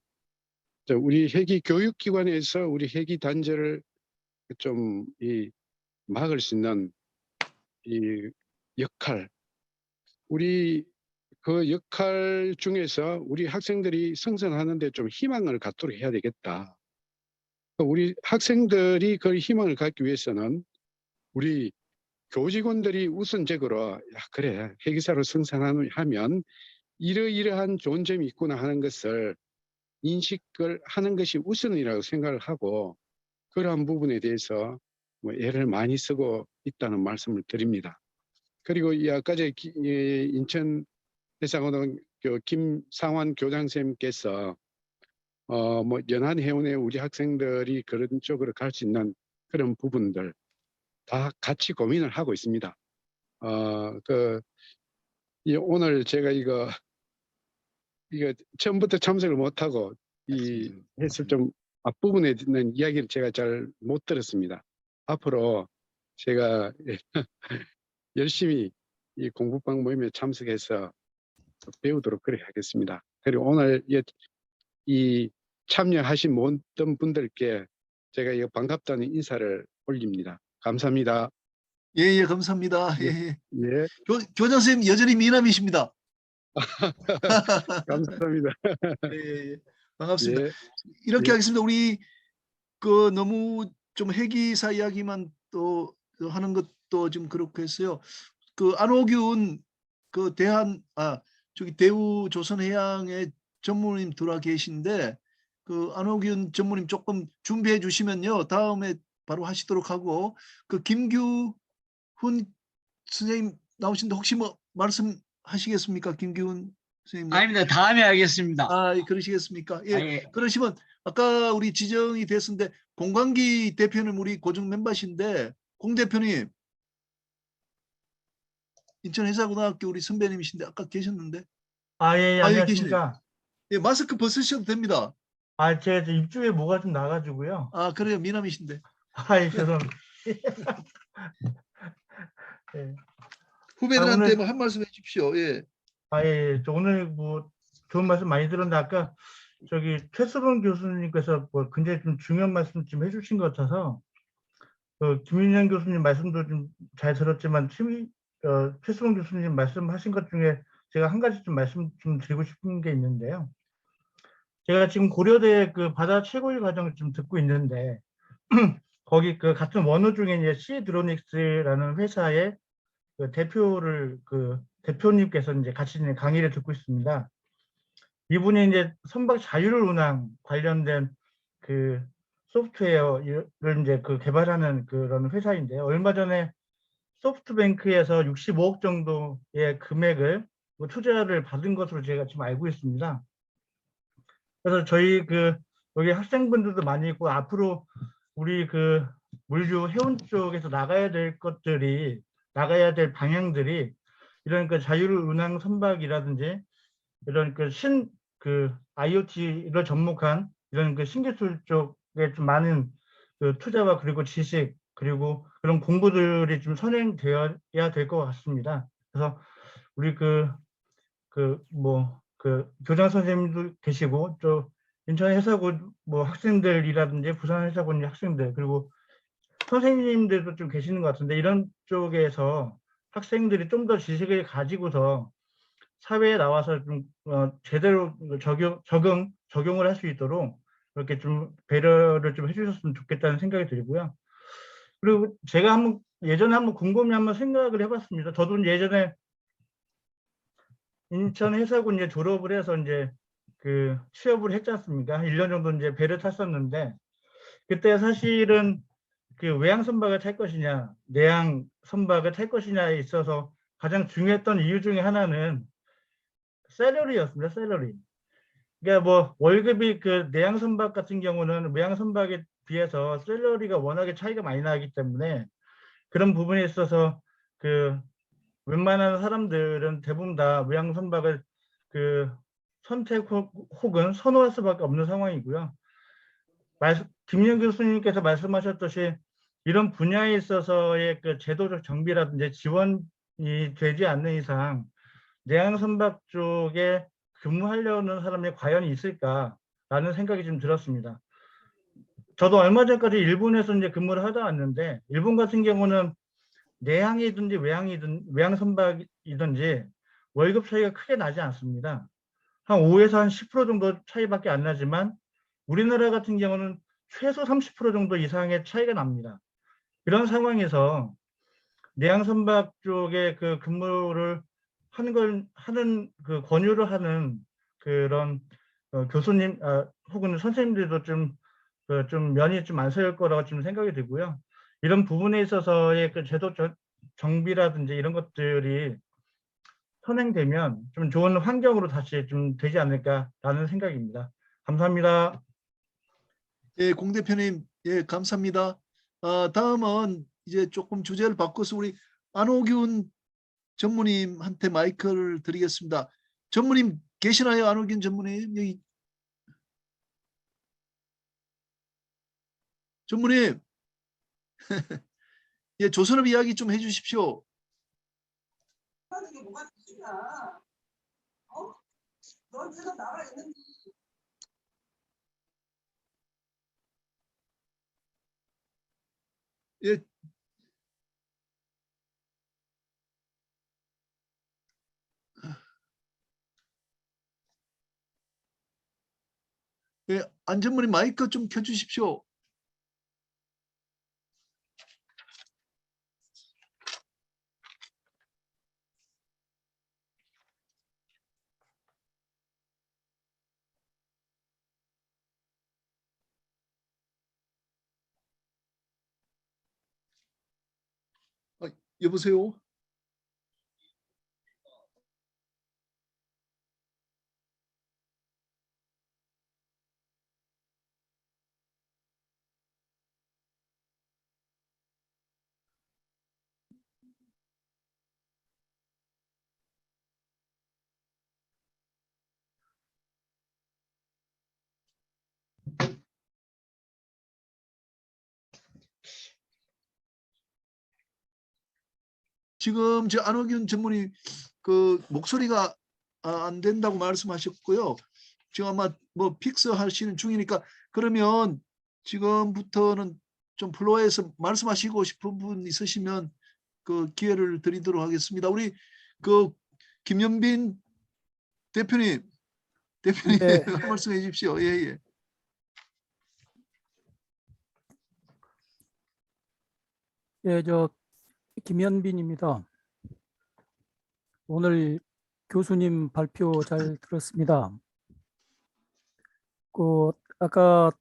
우리 해기 교육기관에서 우리 해기 단절을 좀 막을 수 있는 이 역할, 우리 그 역할 중에서 우리 학생들이 성장하는데 좀 희망을 갖도록 해야 되겠다. 우리 학생들이 그 희망을 갖기 위해서는 우리 교직원들이 우선적으로 그래 회계사로 성장하면 이러이러한 좋은 점이 있구나 하는 것을 인식을 하는 것이 우선이라고 생각을 하고 그러한 부분에 대해서 애를 많이 쓰고 있다는 말씀을 드립니다. 그리고 아까 인천 회사고등학교 김상환 교장선생님께서 연안해운에 우리 학생들이 그런 쪽으로 갈 수 있는 그런 부분들 다 같이 고민을 하고 있습니다. 오늘 제가 이거 처음부터 참석을 못하고 해서 좀 앞부분에 있는 이야기를 제가 잘 못 들었습니다. 앞으로 제가 열심히 이 공부방 모임에 참석해서 배우도록 그렇게 하겠습니다. 그리고 오늘 이 참여하신 모든 분들께 제가 이거 반갑다는 인사를 올립니다. 감사합니다. 예, 감사합니다. 예. 예. 교장 선생님 여전히 미남이십니다. 감사합니다. 예. 반갑습니다. 예. 이렇게 예. 하겠습니다. 우리 그 너무 좀 해기사 이야기만 또 하는 것도 좀 그렇고 했어요. 그 안호균 그 대우 조선해양의 전무님 들어와 계신데 그 안호균 전무님 조금 준비해 주시면요. 다음에 바로 하시도록 하고 그 김규훈 선생님 나오신데 혹시 뭐 말씀하시겠습니까? 김규훈 선생님. 아닙니다. 다음에 하겠습니다. 그러시겠습니까? 예. 아, 예. 그러시면 아까 우리 지정이 됐는데 공관기 대표는 우리 고정 멤버신데 공 대표님 인천해사고등학교 우리 선배님이신데 아까 계셨는데 예, 예, 계시네요. 안녕하십니까. 예, 마스크 벗으셔도 됩니다. 제가 이제 입주에 뭐가 좀 나가지고요. 그래요. 미남이신데. 예, 죄송합니다. 예. 후배들한테 오늘- 뭐 한 말씀 해주십시오. 예. 예. 저 오늘 뭐 좋은 말씀 많이 들었는데 아까 저기 최수범 교수님께서 뭐 굉장히 좀 중요한 말씀 좀 해주신 것 같아서 김윤현 교수님 말씀도 좀 잘 들었지만 최수범 교수님 말씀하신 것 중에 제가 한 가지 좀 말씀 좀 드리고 싶은 게 있는데요. 제가 지금 고려대 그 바다 최고위 과정을 좀 듣고 있는데 거기 그 같은 원우 중에 이제 시드로닉스라는 회사의 그 대표님께서 이제 같이 이제 강의를 듣고 있습니다. 이분이 이제 선박 자율 운항 관련된 그 소프트웨어를 이제 그 개발하는 그런 회사인데요. 얼마 전에 소프트뱅크에서 65억 정도의 금액을 투자를 받은 것으로 제가 지금 알고 있습니다. 그래서 저희 여기 학생분들도 많이 있고 앞으로 우리 물류 해운 쪽에서 나가야 될 방향들이 이런 자율 운항 선박이라든지 이런 IoT를 접목한 이런 신기술 쪽에 좀 많은 투자와 그리고 지식 그리고 그런 공부들이 좀 선행되어야 될 것 같습니다. 그래서 우리 교장 선생님도 계시고 또 인천 해사고 뭐 학생들이라든지 부산 해사고 학생들 그리고 선생님들도 좀 계시는 것 같은데 이런 쪽에서 학생들이 좀 더 지식을 가지고서 사회에 나와서 좀 제대로 적용을 할 수 있도록 이렇게 좀 배려를 좀 해주셨으면 좋겠다는 생각이 들고요. 그리고 제가 예전에 곰곰이 한번 생각을 해봤습니다. 저도 예전에 인천 해사고 이제 졸업을 해서 이제 취업을 했지 않습니까? 1년 정도 이제 배를 탔었는데 그때 사실은 외항 선박을 탈 것이냐, 내항 선박을 탈 것이냐에 있어서 가장 중요했던 이유 중에 하나는 샐러리였습니다. 샐러리. 그러니까 뭐 월급이 내항 선박 같은 경우는 외항 선박에 비해서 샐러리가 워낙에 차이가 많이 나기 때문에 그런 부분에 있어서 웬만한 사람들은 대부분 다 외항 선박을 선택 혹은 선호할 수밖에 없는 상황이고요. 김윤 교수님께서 말씀하셨듯이 이런 분야에 있어서의 제도적 정비라든지 지원이 되지 않는 이상 내항 선박 쪽에 근무하려는 사람이 과연 있을까라는 생각이 좀 들었습니다. 저도 얼마 전까지 일본에서 이제 근무를 하다 왔는데 일본 같은 경우는 내항이든지 외항 선박이든지 월급 차이가 크게 나지 않습니다. 한 5에서 한 10% 정도 차이밖에 안 나지만 우리나라 같은 경우는 최소 30% 정도 이상의 차이가 납니다. 이런 상황에서 내항 선박 쪽에 근무를 하는 권유를 하는 그런 교수님 혹은 선생님들도 좀 면이 좀 안 서일 거라고 좀 생각이 들고요. 이런 부분에 있어서의 제도 정비라든지 이런 것들이 선행되면 좀 좋은 환경으로 다시 좀 되지 않을까라는 생각입니다. 감사합니다. 예, 공 대표님, 예, 감사합니다. 다음은 이제 조금 주제를 바꿔서 우리 안호균 전무님한테 마이크를 드리겠습니다. 전무님 계시나요? 안호균 전무님. 여기. 전무님. 예, 조선업 이야기 좀 해주십시오. 예. 예, 안 전무님 마이크 좀 켜주십시오. 여보세요? 지금 저 안호균 전문의 그 목소리가 안 된다고 말씀하셨고요. 지금 아마 뭐 픽스 하시는 중이니까 그러면 지금부터는 좀 플로어에서 말씀하시고 싶은 분 있으시면 그 기회를 드리도록 하겠습니다. 우리 그 김연빈 대표님 네. 말씀해 주십시오. 예. 예, 저 김현빈입니다. 오늘 교수님 발표 잘 들었습니다. 그 아까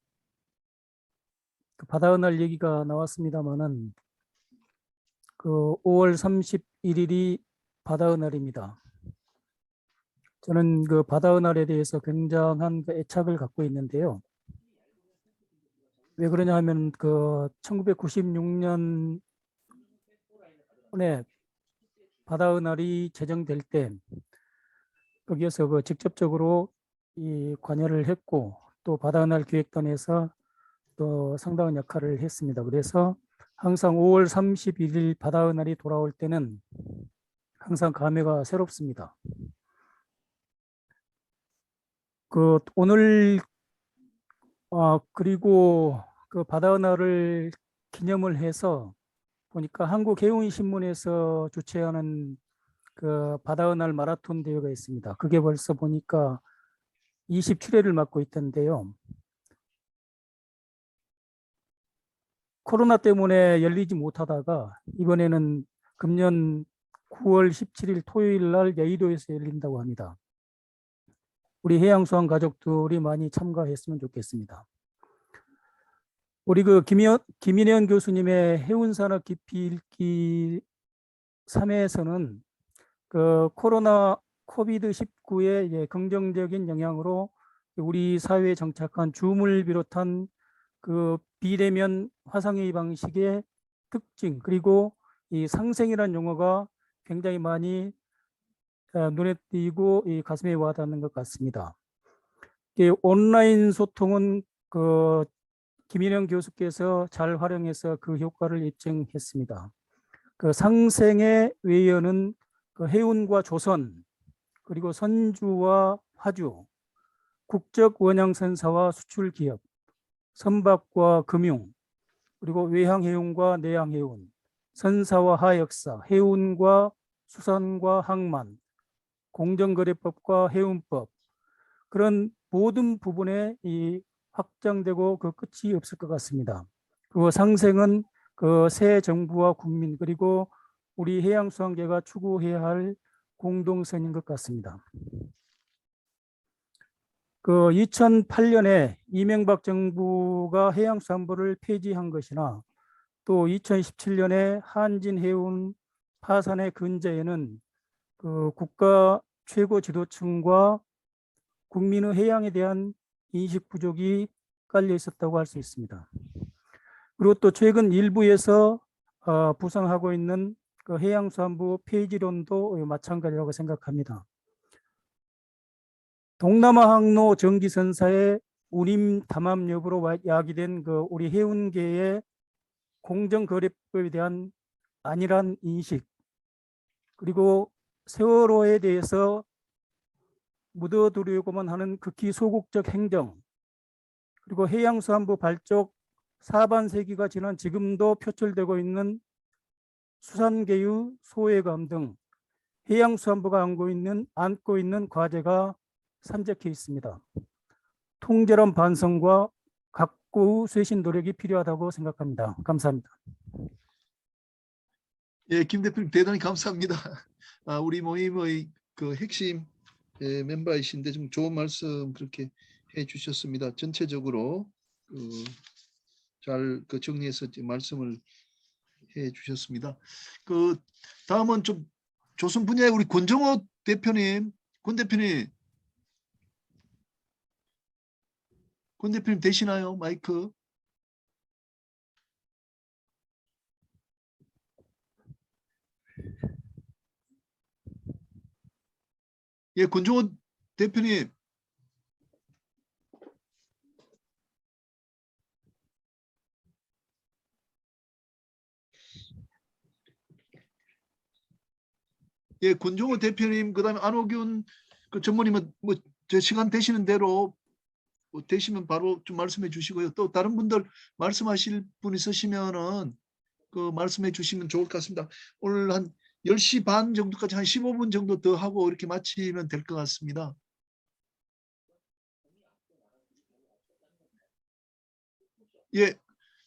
그 바다의 얘기가 나왔습니다만은 그 5월 31일이 바다의 날입니다. 저는 그 바다의 날에 대해서 굉장한 그 애착을 갖고 있는데요. 왜 그러냐 하면 그 1996년에 바다의 날이 제정될 때 거기에서 그 직접적으로 이 관여를 했고 또 바다의 날 기획단에서 또 상당한 역할을 했습니다. 그래서 항상 5월 31일 바다의 날이 돌아올 때는 항상 감회가 새롭습니다. 그 오늘 그리고 그 바다의 날을 기념을 해서 보니까 한국해운신문에서 주최하는 그 바다의 날 마라톤 대회가 있습니다. 그게 벌써 보니까 27회를 맡고 있던데요. 코로나 때문에 열리지 못하다가 이번에는 금년 9월 17일 토요일 날 여의도에서 열린다고 합니다. 우리 해양수학 가족들이 많이 참가했으면 좋겠습니다. 우리 그 김인현 교수님의 해운산업 깊이 읽기 3회에서는 그 코로나 코비드-19의 긍정적인 영향으로 우리 사회에 정착한 줌을 비롯한 그 비대면 화상회의 방식의 특징 그리고 이 상생이라는 용어가 굉장히 많이 눈에 띄고 이 가슴에 와닿는 것 같습니다. 온라인 소통은 그 김인영 교수께서 잘 활용해서 그 효과를 입증했습니다. 그 상생의 외연은 그 해운과 조선 그리고 선주와 화주, 국적 원양선사와 수출기업, 선박과 금융, 그리고 외항해운과 내항해운, 선사와 하역사, 해운과 수산과 항만, 공정거래법과 해운법 그런 모든 부분에 이 확장되고 그 끝이 없을 것 같습니다. 그 상생은 그 새 정부와 국민 그리고 우리 해양수산계가 추구해야 할 공동선인 것 같습니다. 그 2008년에 이명박 정부가 해양수산부를 폐지한 것이나 또 2017년에 한진해운 파산의 근저에는 그 국가 최고 지도층과 국민의 해양에 대한 인식 부족이 깔려 있었다고 할 수 있습니다. 그리고 또 최근 일부에서 부상하고 있는 그 해양수산부 폐지론도 마찬가지라고 생각합니다. 동남아 항로 전기선사의 운임 담합 여부로 야기된 그 우리 해운계의 공정거래법에 대한 안일한 인식 그리고 세월호에 대해서 묻어두려고만 하는 극히 소극적 행정 그리고 해양수산부 발족 4반세기가 지난 지금도 표출되고 있는 수산계의 소외감 등 해양수산부가 안고 있는 과제가 산적해 있습니다. 통절한 반성과 각고의 쇄신 노력이 필요하다고 생각합니다. 감사합니다. 예, 김 대표님 대단히 감사합니다. 우리 모임의 그 핵심 멤버이신데 좀 좋은 말씀 그렇게 해주셨습니다. 전체적으로 잘 그 정리해서 말씀을 주셨습니다. 그 다음은 좀 조선 분야의 우리 권정호 대표님, 권 대표님 되시나요? 마이크. 예, 권정호 대표님. 예, 권정호 대표님, 그다음에 안호균 그 전무님은 뭐 저 시간 되시는 대로 되시면 바로 좀 말씀해 주시고요. 또 다른 분들 말씀하실 분 있으시면은 그 말씀해 주시면 좋을 것 같습니다. 오늘 한 10시 반 정도까지 한 15분 정도 더 하고 이렇게 마치면 될 것 같습니다. 예,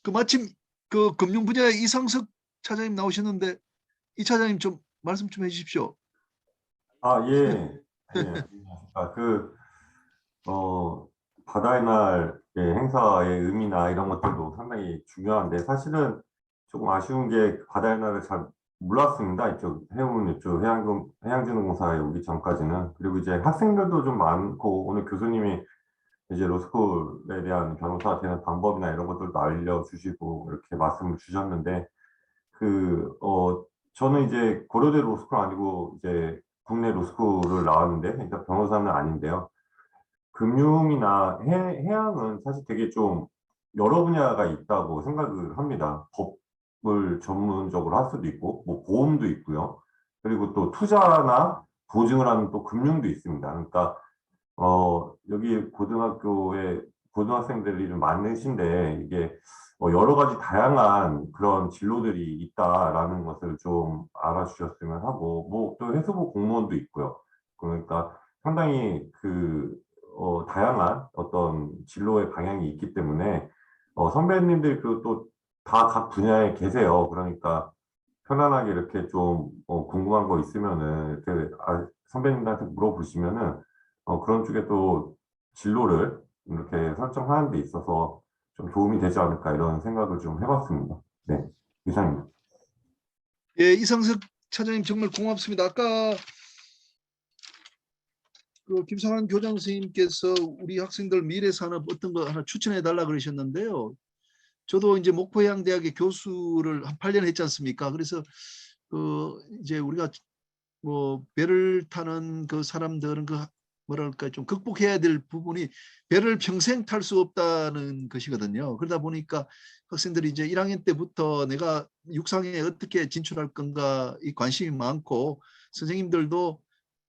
그 마침 그 금융 분야의 이상석 차장님 나오셨는데 이 차장님 좀 말씀 좀 해주십시오. 아, 예. 예. 아, 바다의 날 행사의 의미나 이런 것들도 상당히 중요한데, 사실은 조금 아쉬운 게 바다의 날을 잘 몰랐습니다. 이쪽 해양진흥공사에 오기 전까지는. 그리고 이제 학생들도 좀 많고, 오늘 교수님이 이제 로스쿨에 대한 변호사가 되는 방법이나 이런 것들도 알려주시고, 이렇게 말씀을 주셨는데, 저는 이제 고려대 로스쿨 아니고 이제 국내 로스쿨을 나왔는데, 그러니까 변호사는 아닌데요. 금융이나 해양은 사실 되게 좀 여러 분야가 있다고 생각을 합니다. 법을 전문적으로 할 수도 있고, 뭐 보험도 있고요. 그리고 또 투자나 보증을 하는 또 금융도 있습니다. 그러니까 여기 고등학교에 고등학생들이 좀 많으신데, 이게 여러 가지 다양한 그런 진로들이 있다라는 것을 좀 알아주셨으면 하고, 뭐 또 해수부 공무원도 있고요. 그러니까 상당히 다양한 어떤 진로의 방향이 있기 때문에 선배님들 또 다 각 분야에 계세요. 그러니까 편안하게 이렇게 좀 궁금한 거 있으면은 이렇게 선배님들한테 물어보시면은 그런 쪽에 또 진로를 이렇게 설정하는 데 있어서 좀 도움이 되지 않을까 이런 생각을 좀 해봤습니다. 네, 이상입니다. 예, 이상석 차장님 정말 고맙습니다. 아까 그 김성환 교장 선생님께서 우리 학생들 미래 산업 어떤 거 하나 추천해 달라 그러셨는데요. 저도 이제 목포해양대학의 교수를 한 8년 했지 않습니까? 그래서 이제 우리가 뭐 배를 타는 그 사람들은 뭐랄까 좀 극복해야 될 부분이 배를 평생 탈 수 없다는 것이거든요. 그러다 보니까 학생들이 이제 1학년 때부터 내가 육상에 어떻게 진출할 건가 이 관심이 많고, 선생님들도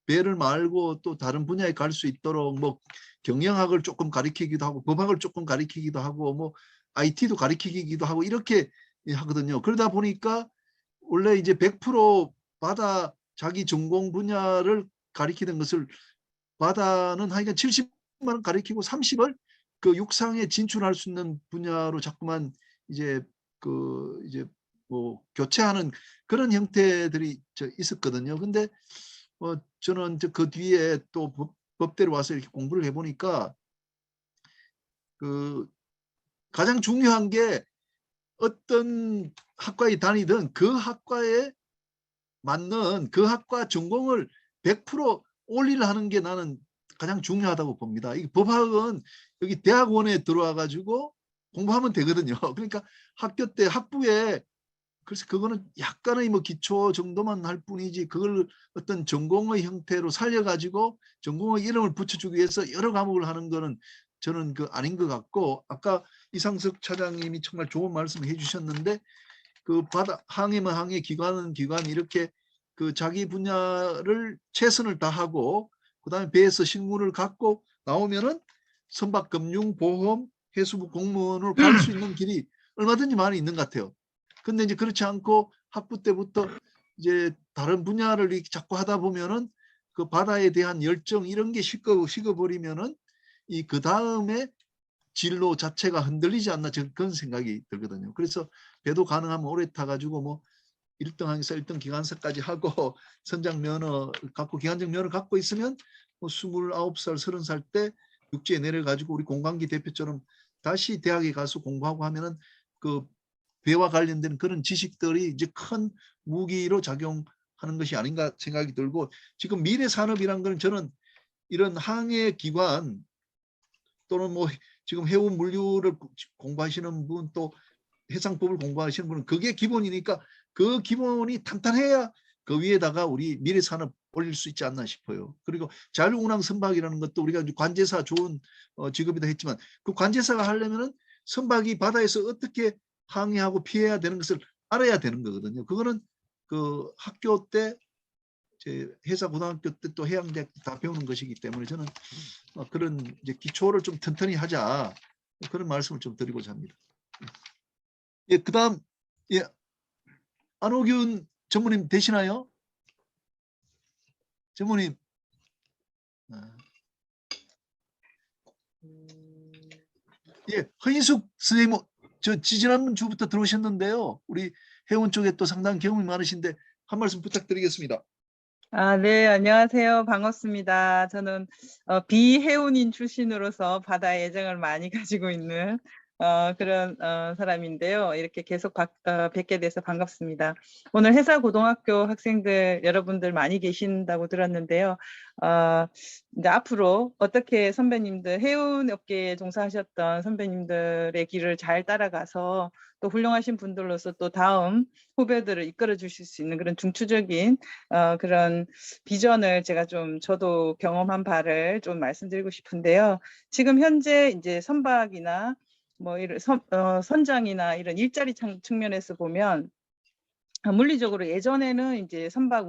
배를 말고 또 다른 분야에 갈 수 있도록 뭐 경영학을 조금 가르치기도 하고 법학을 조금 가르치기도 하고 뭐 IT도 가르치기도 하고 이렇게 하거든요. 그러다 보니까 원래 이제 100% 바다 자기 전공 분야를 가리키는 것을 바다는 하여간 70만 원 가리키고 30을 그 육상에 진출할 수 있는 분야로 자꾸만 이제 뭐 교체하는 그런 형태들이 있었거든요. 근데 저는 그 뒤에 또 법대로 와서 이렇게 공부를 해보니까 가장 중요한 게 어떤 학과에 다니든 그 학과에 맞는 그 학과 전공을 100% 올리려 하는 게 나는 가장 중요하다고 봅니다. 이 법학은 여기 대학원에 들어와 가지고 공부하면 되거든요. 그러니까 학교 때 학부에 그래서 그거는 약간의 뭐 기초 정도만 할 뿐이지 그걸 어떤 전공의 형태로 살려가지고 전공의 이름을 붙여주기 위해서 여러 과목을 하는 거는 저는 아닌 것 같고, 아까 이상석 차장님이 정말 좋은 말씀을 해주셨는데 바다 항해면 항해, 기관은 기관 이렇게 자기 분야를 최선을 다하고 그다음에 배에서 실무를 갖고 나오면은 선박 금융 보험 해수부 공무원으로 갈 수 있는 길이 얼마든지 많이 있는 것 같아요. 근데 이제 그렇지 않고 학부 때부터 이제 다른 분야를 이렇게 자꾸 하다 보면은 그 바다에 대한 열정 이런 게 식어버리면은 그 다음에 진로 자체가 흔들리지 않나 저는 그런 생각이 들거든요. 그래서 배도 가능하면 오래 타가지고 뭐 1등 항해사 1등 기관사까지 하고 선장 면허 갖고 기관적 면허 갖고 있으면 뭐 29살 30살 때 육지에 내려가지고 우리 공관기 대표처럼 다시 대학에 가서 공부하고 하면은 배와 관련된 그런 지식들이 이제 큰 무기로 작용하는 것이 아닌가 생각이 들고, 지금 미래 산업이란 건 저는 이런 항해 기관 또는 뭐 지금 해운 물류를 공부하시는 분, 또 해상법을 공부하시는 분은 그게 기본이니까 그 기본이 탄탄해야 그 위에다가 우리 미래 산업 올릴 수 있지 않나 싶어요. 그리고 자율운항 선박이라는 것도 우리가 관제사 좋은 직업이다 했지만, 그 관제사가 하려면은 선박이 바다에서 어떻게 항해하고 피해야 되는 것을 알아야 되는 거거든요. 그거는 그 학교 때, 제 해사 고등학교 때 또 해양대학 때 다 배우는 것이기 때문에 저는 그런 이제 기초를 좀 튼튼히 하자, 그런 말씀을 좀 드리고자 합니다. 예, 그다음, 예, 안호균 전무님 되시나요? 전무님. 예, 허인숙 선생님, 저 지지난 주부터 들어오셨는데요. 우리 해운 쪽에 또 상당한 경험이 많으신데 한 말씀 부탁드리겠습니다. 네, 안녕하세요. 반갑습니다. 저는 비해운인 출신으로서 바다에 애정을 많이 가지고 있는 그런 사람인데요. 이렇게 계속 뵙게 돼서 반갑습니다. 오늘 해사고등학교 학생들 여러분들 많이 계신다고 들었는데요. 이제 앞으로 어떻게 선배님들, 해운업계에 종사하셨던 선배님들의 길을 잘 따라가서 또 훌륭하신 분들로서 또 다음 후배들을 이끌어 주실 수 있는 그런 중추적인 그런 비전을 제가 좀 저도 경험한 바를 좀 말씀드리고 싶은데요. 지금 현재 이제 선박이나 뭐 이런 선장이나 이런 일자리 측면에서 보면 물리적으로 예전에는 이제 선박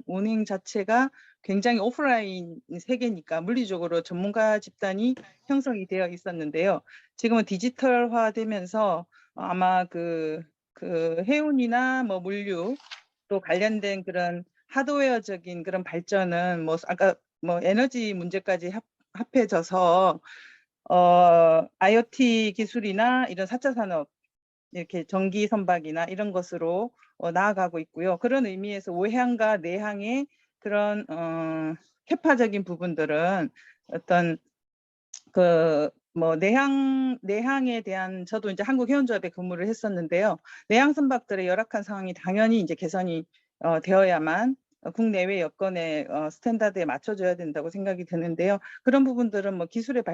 운행 자체가 굉장히 오프라인 세계니까 물리적으로 전문가 집단이 형성이 되어 있었는데요. 지금은 디지털화되면서 아마 그 해운이나 뭐 물류 또 관련된 그런 하드웨어적인 그런 발전은 뭐 아까 뭐 에너지 문제까지 합해져서 IoT 기술이나 이런 4차 산업 이렇게 전기 선박이나 이런 것으로 나아가고 있고요. 그런 의미에서 외항과 내항의 그런 캐파적인 부분들은 어떤 그 뭐 내항에 대한, 저도 이제 한국해운조합에 근무를 했었는데요. 내항 선박들의 열악한 상황이 당연히 이제 개선이 되어야만 국내외 여건의 스탠다드에 맞춰줘야 된다고 생각이 드는데요. 그런 부분들은 뭐 기술의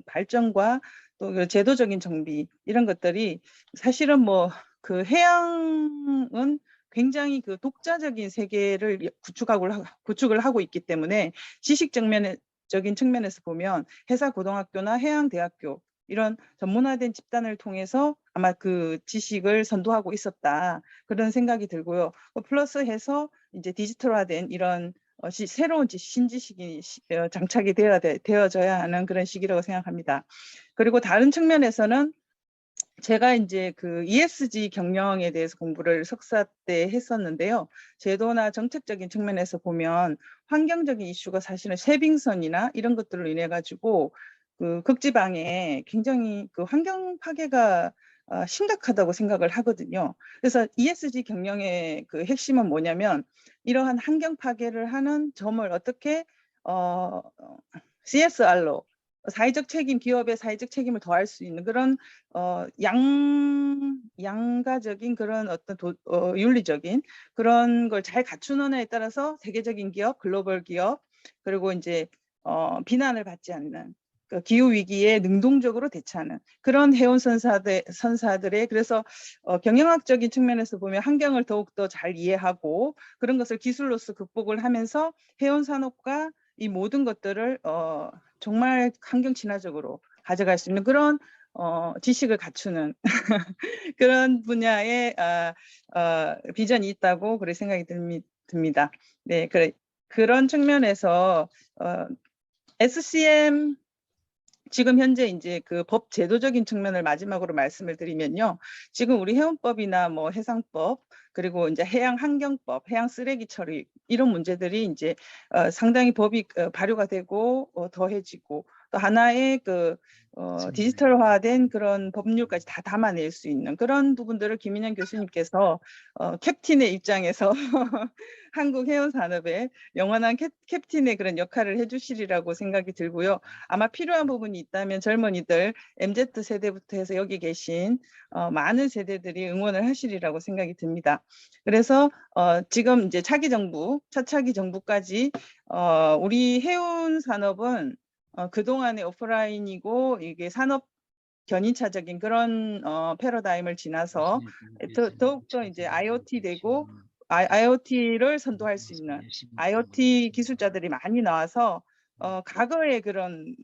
발전과 또 제도적인 정비 이런 것들이 사실은 뭐 그 해양은 굉장히 그 독자적인 세계를 구축을 하고 있기 때문에 지식 적인 측면에서 보면 해사고등학교나 해양대학교 이런 전문화된 집단을 통해서 아마 그 지식을 선도하고 있었다, 그런 생각이 들고요. 플러스해서 이제 디지털화된 이런 새로운 신지식이 장착이 되어져야 하는 그런 시기라고 생각합니다. 그리고 다른 측면에서는 제가 이제 그 ESG 경영에 대해서 공부를 석사 때 했었는데요. 제도나 정책적인 측면에서 보면 환경적인 이슈가 사실은 쇄빙선이나 이런 것들로 인해 가지고 그 극지방에 굉장히 그 환경 파괴가 심각하다고 생각을 하거든요. 그래서 ESG 경영의 그 핵심은 뭐냐면 이러한 환경 파괴를 하는 점을 어떻게 CSR로 사회적 책임, 기업의 사회적 책임을 더할 수 있는 그런 양가적인 그런 어떤 윤리적인 그런 걸 잘 갖추느냐에 따라서 세계적인 기업, 글로벌 기업, 그리고 이제 비난을 받지 않는 그 기후 위기에 능동적으로 대처하는 그런 해운 선사들의 그래서 경영학적인 측면에서 보면 환경을 더욱더 잘 이해하고 그런 것을 기술로서 극복을 하면서 해운 산업과 이 모든 것들을 정말 환경 친화적으로 가져갈 수 있는 그런 지식을 갖추는 그런 분야의 비전이 있다고 그렇게 생각이 듭니다. 네, 그런 측면에서 SCM 지금 현재 이제 그 법 제도적인 측면을 마지막으로 말씀을 드리면요. 지금 우리 해운법이나 뭐 해상법, 그리고 이제 해양환경법, 해양 쓰레기 처리 이런 문제들이 이제 상당히 법이 발효가 되고 더해지고 또 하나의 디지털화된 그런 법률까지 다 담아낼 수 있는 그런 부분들을 김인영 교수님께서 캡틴의 입장에서 한국 해운 산업의 영원한 캡틴의 그런 역할을 해주시리라고 생각이 들고요. 아마 필요한 부분이 있다면 젊은이들 MZ 세대부터 해서 여기 계신 많은 세대들이 응원을 하시리라고 생각이 듭니다. 그래서 지금 이제 차기 정부, 차차기 정부까지 우리 해운 산업은 그동안의 오프라인이고 이게 산업 견인차적인 그런 패러다임을 지나서 더욱더 이제 IoT 되고 IoT를 선도할 수 있는 IoT 기술자들이 많이 나와서 과거의 그런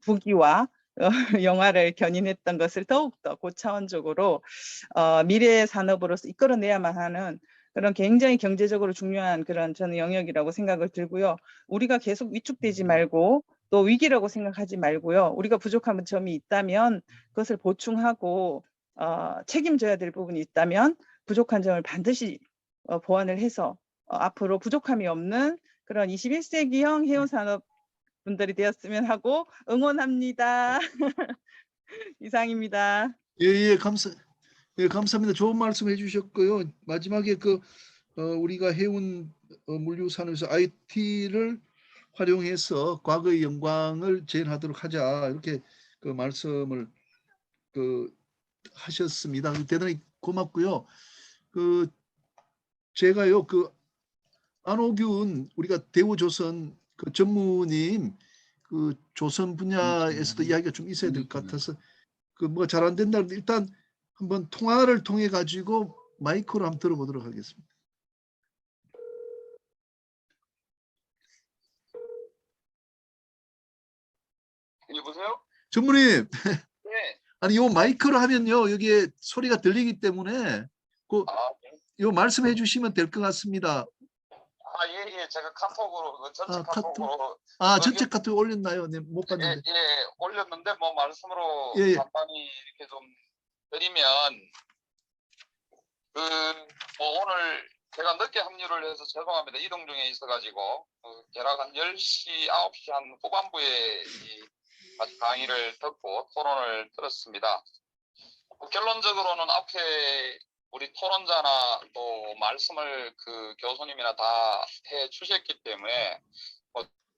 부기와 영화를 견인했던 것을 더욱더 고차원적으로 미래의 산업으로서 이끌어내야만 하는 그런 굉장히 경제적으로 중요한 그런 저는 영역이라고 생각을 들고요. 우리가 계속 위축되지 말고 또 위기라고 생각하지 말고요. 우리가 부족한 점이 있다면 그것을 보충하고 책임져야 될 부분이 있다면 부족한 점을 반드시 보완을 해서 앞으로 부족함이 없는 그런 21세기형 해운 산업 분들이 되었으면 하고 응원합니다. 이상입니다. 예, 감사합니다. 좋은 말씀 해주셨고요. 마지막에 우리가 해운 물류 산업에서 IT를 활용해서 과거의 영광을 재현하도록 하자 이렇게 말씀을 하셨습니다. 대단히 고맙고요. 제가요 안호균 우리가 대우조선 전무님 조선 분야에서도 이야기가 좀 있어야 될 것 같아서 뭐가 잘 안 된다. 일단 한번 통화를 통해 가지고 마이크로 한번 들어보도록 하겠습니다. 여보세요? 전무님, 네. 아니 요 마이크로 하면요 여기에 소리가 들리기 때문에 요 말씀해 주시면 될 것 같습니다. 예. 제가 카톡으로 전체 카톡? 카톡으로 전체 카톡 올렸나요? 네, 못 봤는데. 예, 올렸는데 뭐 말씀으로 예. 간단히 이렇게 좀 드리면 뭐 오늘 제가 늦게 합류를 해서 죄송합니다. 이동 중에 있어가지고 대략 한 10시, 9시 한 후반부에 이 강의를 듣고 토론을 들었습니다. 결론적으로는 앞에 우리 토론자나 또 말씀을 교수님이나 다 해 주셨기 때문에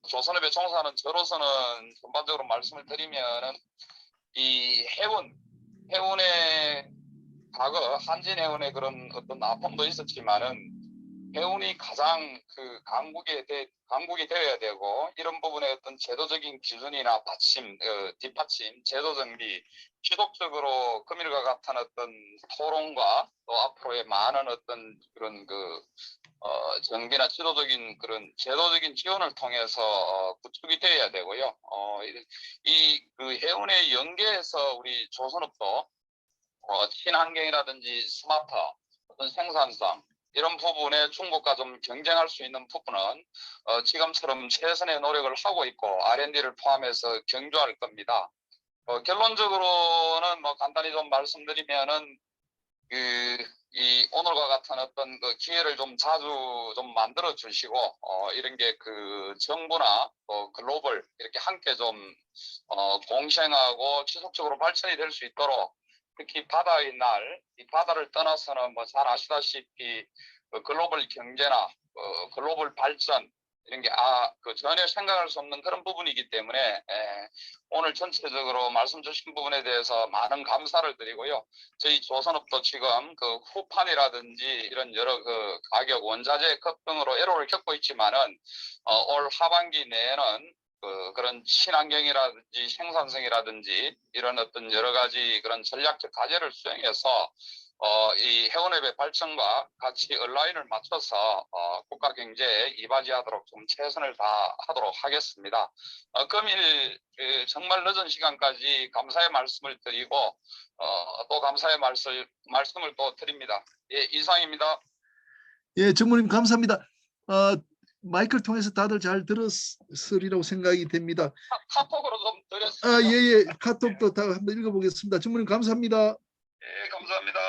조선업에 종사하는 저로서는 전반적으로 말씀을 드리면은 이 해운의 과거 한진해운의 그런 어떤 아픔도 있었지만은 해운이 가장 강국이 되어야 되고 이런 부분의 어떤 제도적인 기준이나 뒷받침, 제도 정비, 지속적으로 금일과 같은 어떤 토론과 또 앞으로의 많은 어떤 그런 정비나 지도적인 그런 제도적인 지원을 통해서 구축이 되어야 되고요. 이 해운의 연계에서 우리 조선업도 친환경이라든지 스마트 어떤 생산성 이런 부분에 중국과 좀 경쟁할 수 있는 부분은 지금처럼 최선의 노력을 하고 있고 R&D를 포함해서 경주할 겁니다. 결론적으로는 뭐 간단히 좀 말씀드리면은 이 오늘과 같은 어떤 기회를 좀 자주 좀 만들어 주시고 이런 게 정부나 또 글로벌 이렇게 함께 좀 공생하고 지속적으로 발전이 될 수 있도록 특히 바다의 날, 이 바다를 떠나서는 뭐 잘 아시다시피 글로벌 경제나 글로벌 발전 이런 게 전혀 생각할 수 없는 그런 부분이기 때문에 오늘 전체적으로 말씀 주신 부분에 대해서 많은 감사를 드리고요. 저희 조선업도 지금 후판이라든지 이런 여러 가격 원자재 급등으로 애로를 겪고 있지만은 올 하반기 내에는 그런 친환경이라든지 생산성이라든지 이런 어떤 여러 가지 그런 전략적 과제를 수행해서 이 해운업의 발전과 같이 얼라인을 맞춰서 국가 경제에 이바지하도록 좀 최선을 다하도록 하겠습니다. 금일 정말 늦은 시간까지 감사의 말씀을 드리고 또 감사의 말씀을 또 드립니다. 예, 이상입니다. 예, 전무님 감사합니다. 마이크를 통해서 다들 잘 들었으리라고 생각이 됩니다. 카톡으로 좀 드렸습니다. 예. 카톡도 다 한번 읽어보겠습니다. 전무님 감사합니다. 예, 감사합니다.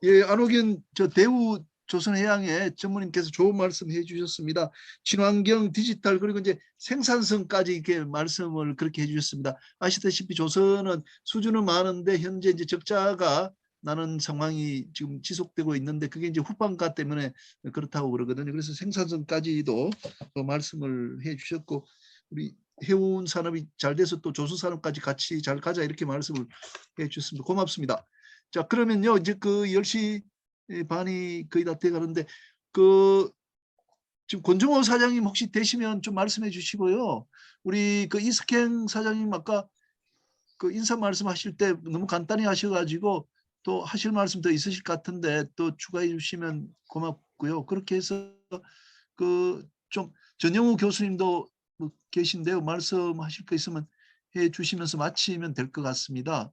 예, 안호균 대우 조선해양의 전무님께서 좋은 말씀 해주셨습니다. 친환경, 디지털 그리고 이제 생산성까지 이렇게 말씀을 그렇게 해주셨습니다. 아시다시피 조선은 수주는 많은데 현재 이제 적자가 나는 상황이 지금 지속되고 있는데 그게 이제 후반가 때문에 그렇다고 그러거든요. 그래서 생산성까지도 말씀을 해주셨고 우리 해운 산업이 잘 돼서 또 조선 산업까지 같이 잘 가자 이렇게 말씀을 해주셨습니다. 고맙습니다. 자 그러면요 이제 그 10시 반이 거의 다 돼가는데 그 지금 권정호 사장님 혹시 되시면 좀 말씀해 주시고요. 우리 그 이스캔 사장님 아까 그 인사 말씀하실 때 너무 간단히 하셔가지고 또 하실 말씀 더 있으실 것 같은데 또 추가해 주시면 고맙고요. 그렇게 해서 그 좀 전영우 교수님도 뭐 계신데요. 말씀하실 거 있으면 해 주시면서 마치면 될 것 같습니다.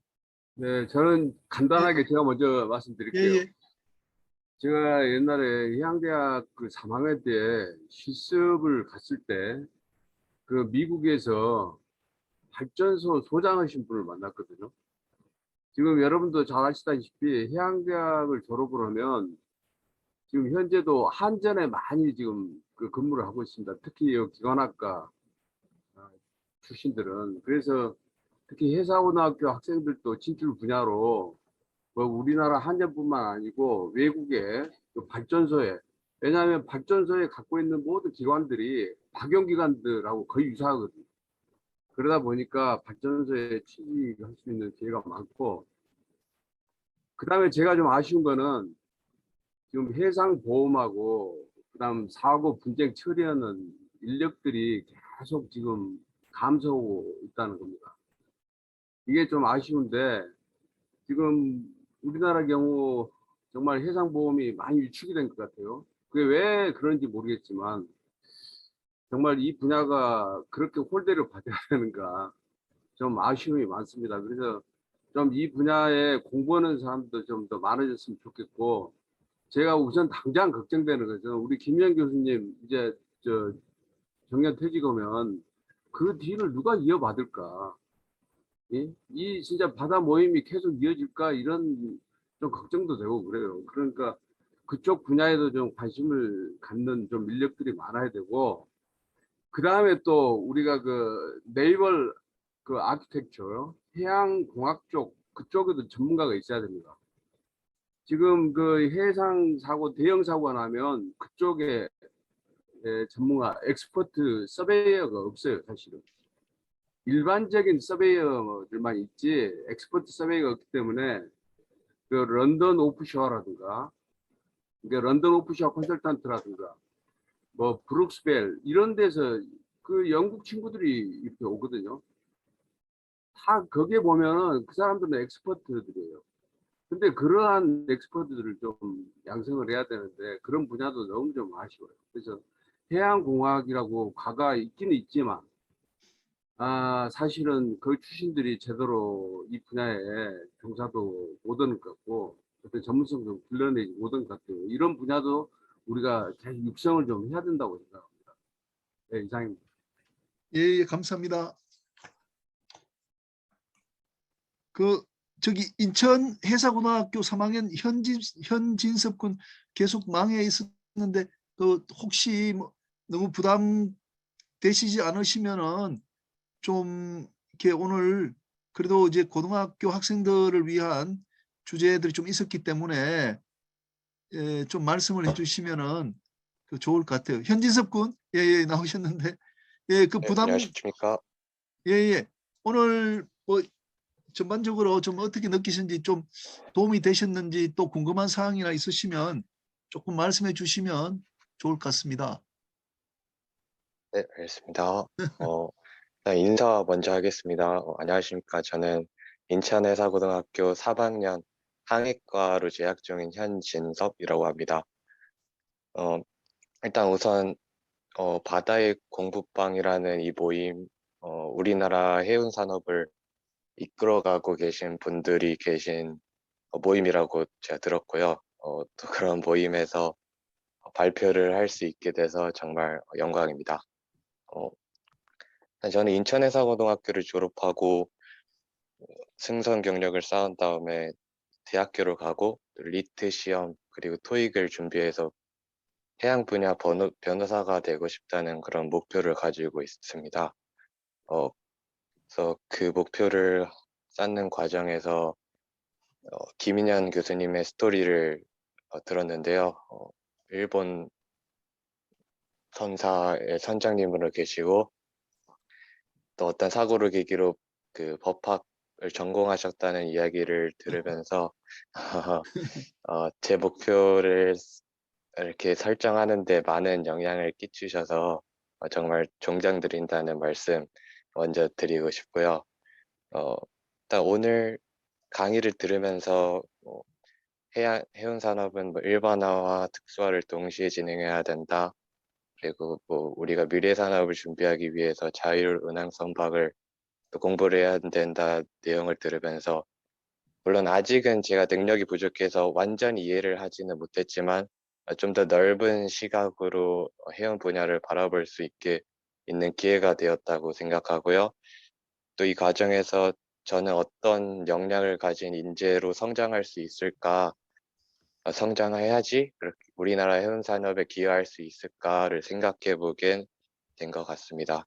네, 저는 간단하게 제가 먼저 말씀드릴게요. 예. 제가 옛날에 해양대학 그 3학년 때 실습을 갔을 때 그 미국에서 발전소 소장하신 분을 만났거든요. 지금 여러분도 잘 아시다시피 해양대학을 졸업을 하면 지금 현재도 한전에 많이 지금 그 근무를 하고 있습니다. 특히 이 기관학과 출신들은. 그래서 특히 해사고등학교 학생들도 진출 분야로 뭐 우리나라 한전뿐만 아니고 외국의 그 발전소에, 왜냐하면 발전소에 갖고 있는 모든 기관들이 박용기관들하고 거의 유사하거든요. 그러다 보니까 발전소에 취직할 수 있는 기회가 많고, 그 다음에 제가 좀 아쉬운 거는 지금 해상보험하고 그다음 사고 분쟁 처리하는 인력들이 계속 지금 감소하고 있다는 겁니다. 이게 좀 아쉬운데 지금 우리나라 경우 정말 해상보험이 많이 위축이 된 것 같아요. 그게 왜 그런지 모르겠지만 정말 이 분야가 그렇게 홀대를 받아야 되는가 좀 아쉬움이 많습니다. 그래서 좀 이 분야에 공부하는 사람도 좀 더 많아졌으면 좋겠고, 제가 우선 당장 걱정되는 것은 우리 김영 교수님 이제 저 정년 퇴직하면 그 뒤를 누가 이어받을까? 예? 이 진짜 바다 모임이 계속 이어질까 이런 좀 걱정도 되고 그래요. 그러니까 그쪽 분야에도 좀 관심을 갖는 좀 인력들이 많아야 되고, 그 다음에 또 우리가 그 네이벌 그 아키텍처 해양 공학 쪽 그쪽에도 전문가가 있어야 됩니다. 지금 그 해상 사고 대형 사고가 나면 그쪽에 전문가 엑스퍼트 서베이어가 없어요. 사실은 일반적인 서베이어들만 있지 엑스퍼트 서베이어가 없기 때문에 그 런던 오프쇼어라든가 런던 오프쇼어 컨설턴트라든가 뭐 브룩스벨 이런 데서 그 영국 친구들이 이렇게 오거든요. 다 거기에 보면은 그 사람들은 엑스퍼트들이에요. 근데 그러한 엑스퍼트들을 좀 양성을 해야 되는데 그런 분야도 너무 좀 아쉬워요. 그래서 해양공학이라고 과가 있기는 있지만 사실은 그 출신들이 제대로 이 분야에 종사도 못하는 것 같고 어떤 전문성도 불러내지 못하는 것 같아요. 이런 분야도 우리가 계속 육성을 좀 해야 된다고 생각합니다. 네, 이상입니다. 예, 감사합니다. 그 저기 인천 해사고등학교 3학년 현진섭 군 계속 망해 있었는데 그 혹시 뭐 너무 부담 되시지 않으시면은 좀 이렇게 오늘 그래도 이제 고등학교 학생들을 위한 주제들이 좀 있었기 때문에 좀 말씀을 해주시면은 그 좋을 것 같아요. 현진섭 군, 예, 나오셨는데, 예, 그 부담, 안녕하십니까. 예, 오늘 뭐 전반적으로 좀 어떻게 느끼셨는지 좀 도움이 되셨는지 또 궁금한 사항이나 있으시면 조금 말씀해 주시면 좋을 것 같습니다. 네, 알겠습니다. 인사 먼저 하겠습니다. 안녕하십니까. 저는 인천해사고등학교 3학년 항해과로 재학 중인 현진섭이라고 합니다. 일단 우선 바다의 공부방이라는 이 모임, 우리나라 해운 산업을 이끌어가고 계신 분들이 계신 모임이라고 제가 들었고요. 또 그런 모임에서 발표를 할 수 있게 돼서 정말 영광입니다. 저는 인천해사고등학교를 졸업하고 승선 경력을 쌓은 다음에 대학교를 가고 리트 시험 그리고 토익을 준비해서 해양 분야 변호사가 되고 싶다는 그런 목표를 가지고 있습니다. 그래서 그 목표를 쌓는 과정에서 김인현 교수님의 스토리를 들었는데요. 일본 선사의 선장님으로 계시고 또 어떤 사고를 계기로 그 법학을 전공하셨다는 이야기를 들으면서 제 목표를 이렇게 설정하는데 많은 영향을 끼치셔서 정말 존경드린다는 말씀 먼저 드리고 싶고요. 일단 오늘 강의를 들으면서 해운 산업은 일반화와 특수화를 동시에 진행해야 된다. 그리고 우리가 미래 산업을 준비하기 위해서 자율 운항 선박을 또 공부를 해야 된다 내용을 들으면서 물론 아직은 제가 능력이 부족해서 완전히 이해를 하지는 못했지만 좀 더 넓은 시각으로 해운 분야를 바라볼 수 있는 기회가 되었다고 생각하고요. 또 이 과정에서 저는 어떤 역량을 가진 인재로 성장할 수 있을까, 성장해야지 그렇게 우리나라 해운 산업에 기여할 수 있을까를 생각해 보게 된 것 같습니다.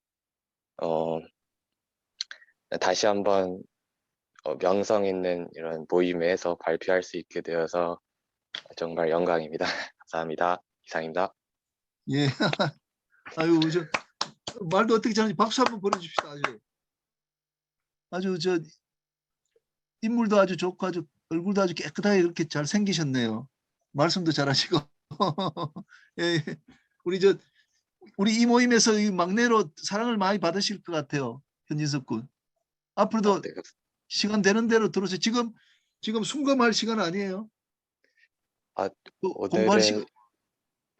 다시 한번 명성 있는 이런 모임에서 발표할 수 있게 되어서 정말 영광입니다. 감사합니다. 이상입니다. 예. 아유, 말도 어떻게 잘하는지 박수 한번 보내줍시다. 아주 인물도 아주 좋고 아주 얼굴도 아주 깨끗하게 그렇게 잘 생기셨네요. 말씀도 잘하시고. 예. 우리 이 모임에서 이 막내로 사랑을 많이 받으실 것 같아요. 현진석 군. 앞으로도 네, 시간 되는 대로 들어서 지금 순검할 시간 아니에요? 또 공부할 시간.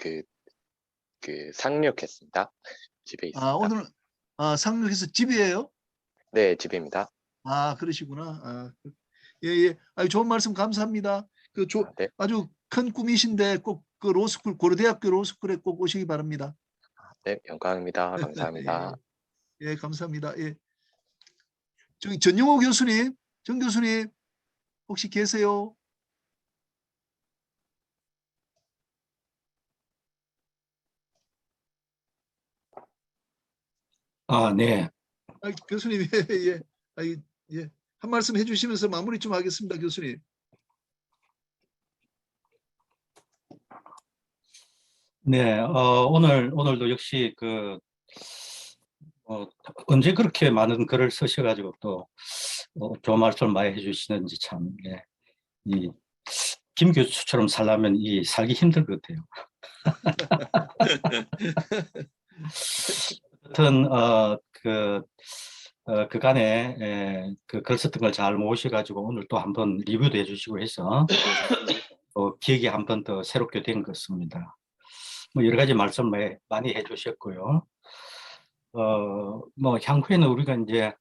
오늘은 상륙했습니다. 집에 있습니다. 오늘 상륙해서 집이에요? 네, 집입니다. 그러시구나. 예. 아주 좋은 말씀 감사합니다. 네. 아주 큰 꿈이신데 꼭 그 로스쿨 고려대학교 로스쿨에 꼭 오시기 바랍니다. 네, 영광입니다. 감사합니다. 예, 감사합니다. 예. 저기 전용호 교수님, 정 교수님 혹시 계세요? 네. 교수님, 예. 한 말씀 해주시면서 마무리 좀 하겠습니다, 교수님. 네, 오늘도 역시 언제 그렇게 많은 글을 쓰셔가지고 또 좋은 말씀 많이 해주시는지 참, 예. 김 교수처럼 살려면 살기 힘들 것 같아요. 하여튼, 그간에 글 썼던 걸 잘 모으셔가지고 오늘 또 한번 리뷰도 해주시고 해서 기억이 한 번 더 새롭게 된 것 같습니다. 여러 가지 말씀 많이 해주셨고요. 향후에는 우리가 이제,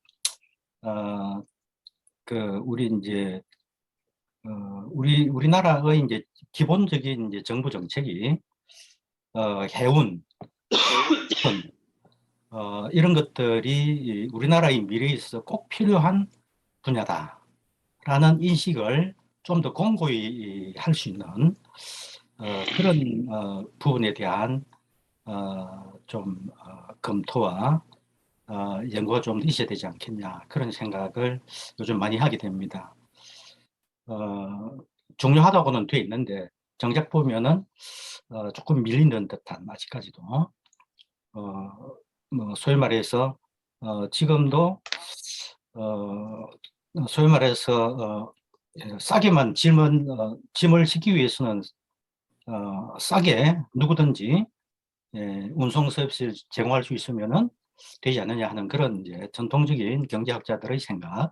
우리나라의 이제 기본적인 이제 정부 정책이, 해운, 이런 것들이 우리나라의 미래에 있어서 꼭 필요한 분야다라는 인식을 좀 더 공고히 할 수 있는 그런 부분에 대한 검토와 연구가 좀 있어야 되지 않겠냐, 그런 생각을 요즘 많이 하게 됩니다. 중요하다고는 돼 있는데 정작 보면은 조금 밀리는 듯한, 아직까지도 소위 말해서 지금도 소위 말해서 싸게만 짐을 싣기 위해서는 싸게 누구든지 운송 서비스를 제공할 수 있으면은 되지 않느냐 하는 그런 이제 전통적인 경제학자들의 생각.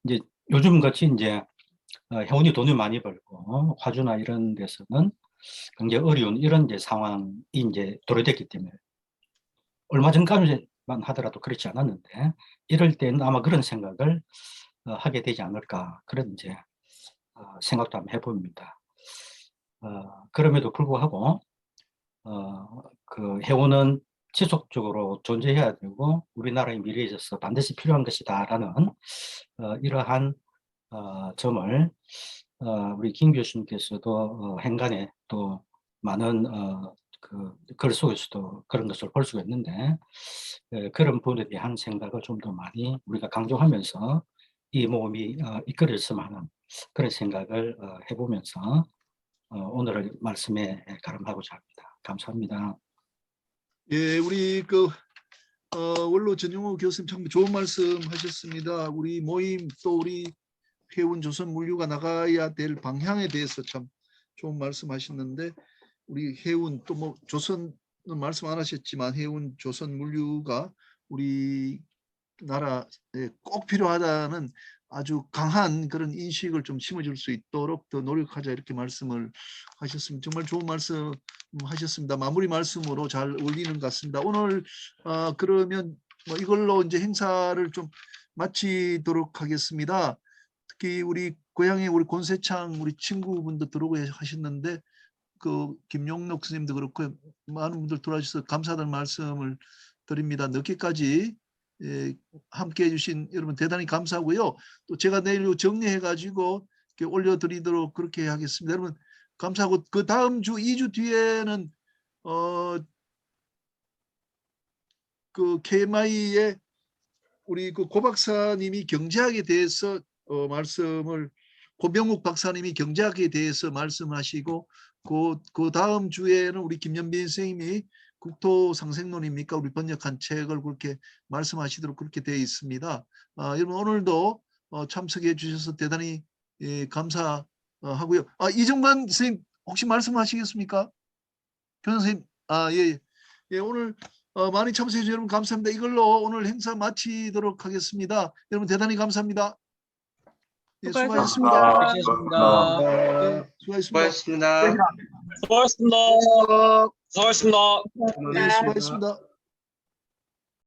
이제 요즘 같이 이제 해운이 돈을 많이 벌고 화주나 이런 데서는 굉장히 어려운 이런 이제 상황이 이제 도래됐기 때문에, 얼마 전까지만 하더라도 그렇지 않았는데 이럴 때는 아마 그런 생각을 하게 되지 않을까, 그런 이제 생각도 한번 해봅니다. 그럼에도 불구하고 그 해운은 지속적으로 존재해야 되고 우리나라의 미래에 있어서 반드시 필요한 것이다라는 이러한 점을 우리 김 교수님께서도 행간에 또 많은 그 글 속에서도 그런 것을 볼 수가 있는데 그런 부분에 대한 생각을 좀 더 많이 우리가 강조하면서 이 모임이 이끌었으면 하는 그런 생각을 해보면서 오늘 말씀에 가름하고자 합니다. 감사합니다. 예, 우리 원로 전용호 교수님 참 좋은 말씀 하셨습니다. 우리 모임 또 우리 해운 조선 물류가 나가야 될 방향에 대해서 참 좋은 말씀 하셨는데 우리 해운 또 뭐 조선은 말씀 안 하셨지만 해운 조선 물류가 우리 나라에 꼭 필요하다는 아주 강한 그런 인식을 좀 심어줄 수 있도록 더 노력하자 이렇게 말씀을 하셨습니다. 정말 좋은 말씀 하셨습니다. 마무리 말씀으로 잘 어울리는 것 같습니다. 오늘 그러면 뭐 이걸로 이제 행사를 좀 마치도록 하겠습니다. 특히 우리 고향에 우리 권세창 우리 친구분도 들어오고 하셨는데 그 김용록 선생님도 그렇고 많은 분들 들어와주셔서 감사하다는 말씀을 드립니다. 늦게까지 함께 해주신 여러분 대단히 감사하고요. 또 제가 내일 정리해가지고 올려드리도록 그렇게 하겠습니다. 여러분 감사하고 그 다음 주 2주 뒤에는 그 KMI의 우리 그 고 박사님이 경제학에 대해서 말씀을 고병욱 박사님이 경제학에 대해서 말씀하시고 그 다음 주에는 우리 김연빈 선생님이 국토상생론입니까? 우리 번역한 책을 그렇게 말씀하시도록 그렇게 되어 있습니다. 여러분 오늘도 참석해 주셔서 대단히 감사하고요. 이정관 선생님 혹시 말씀하시겠습니까? 교장 선생님, 예, 오늘 많이 참석해 주셔서 여러분 감사합니다. 이걸로 오늘 행사 마치도록 하겠습니다. 여러분 대단히 감사합니다. 예, 수고하셨습니다. 수고하셨습니다. 수고하셨습니다. 수고하셨습니다. 수고하셨습니다. 네, 수고하셨습니다.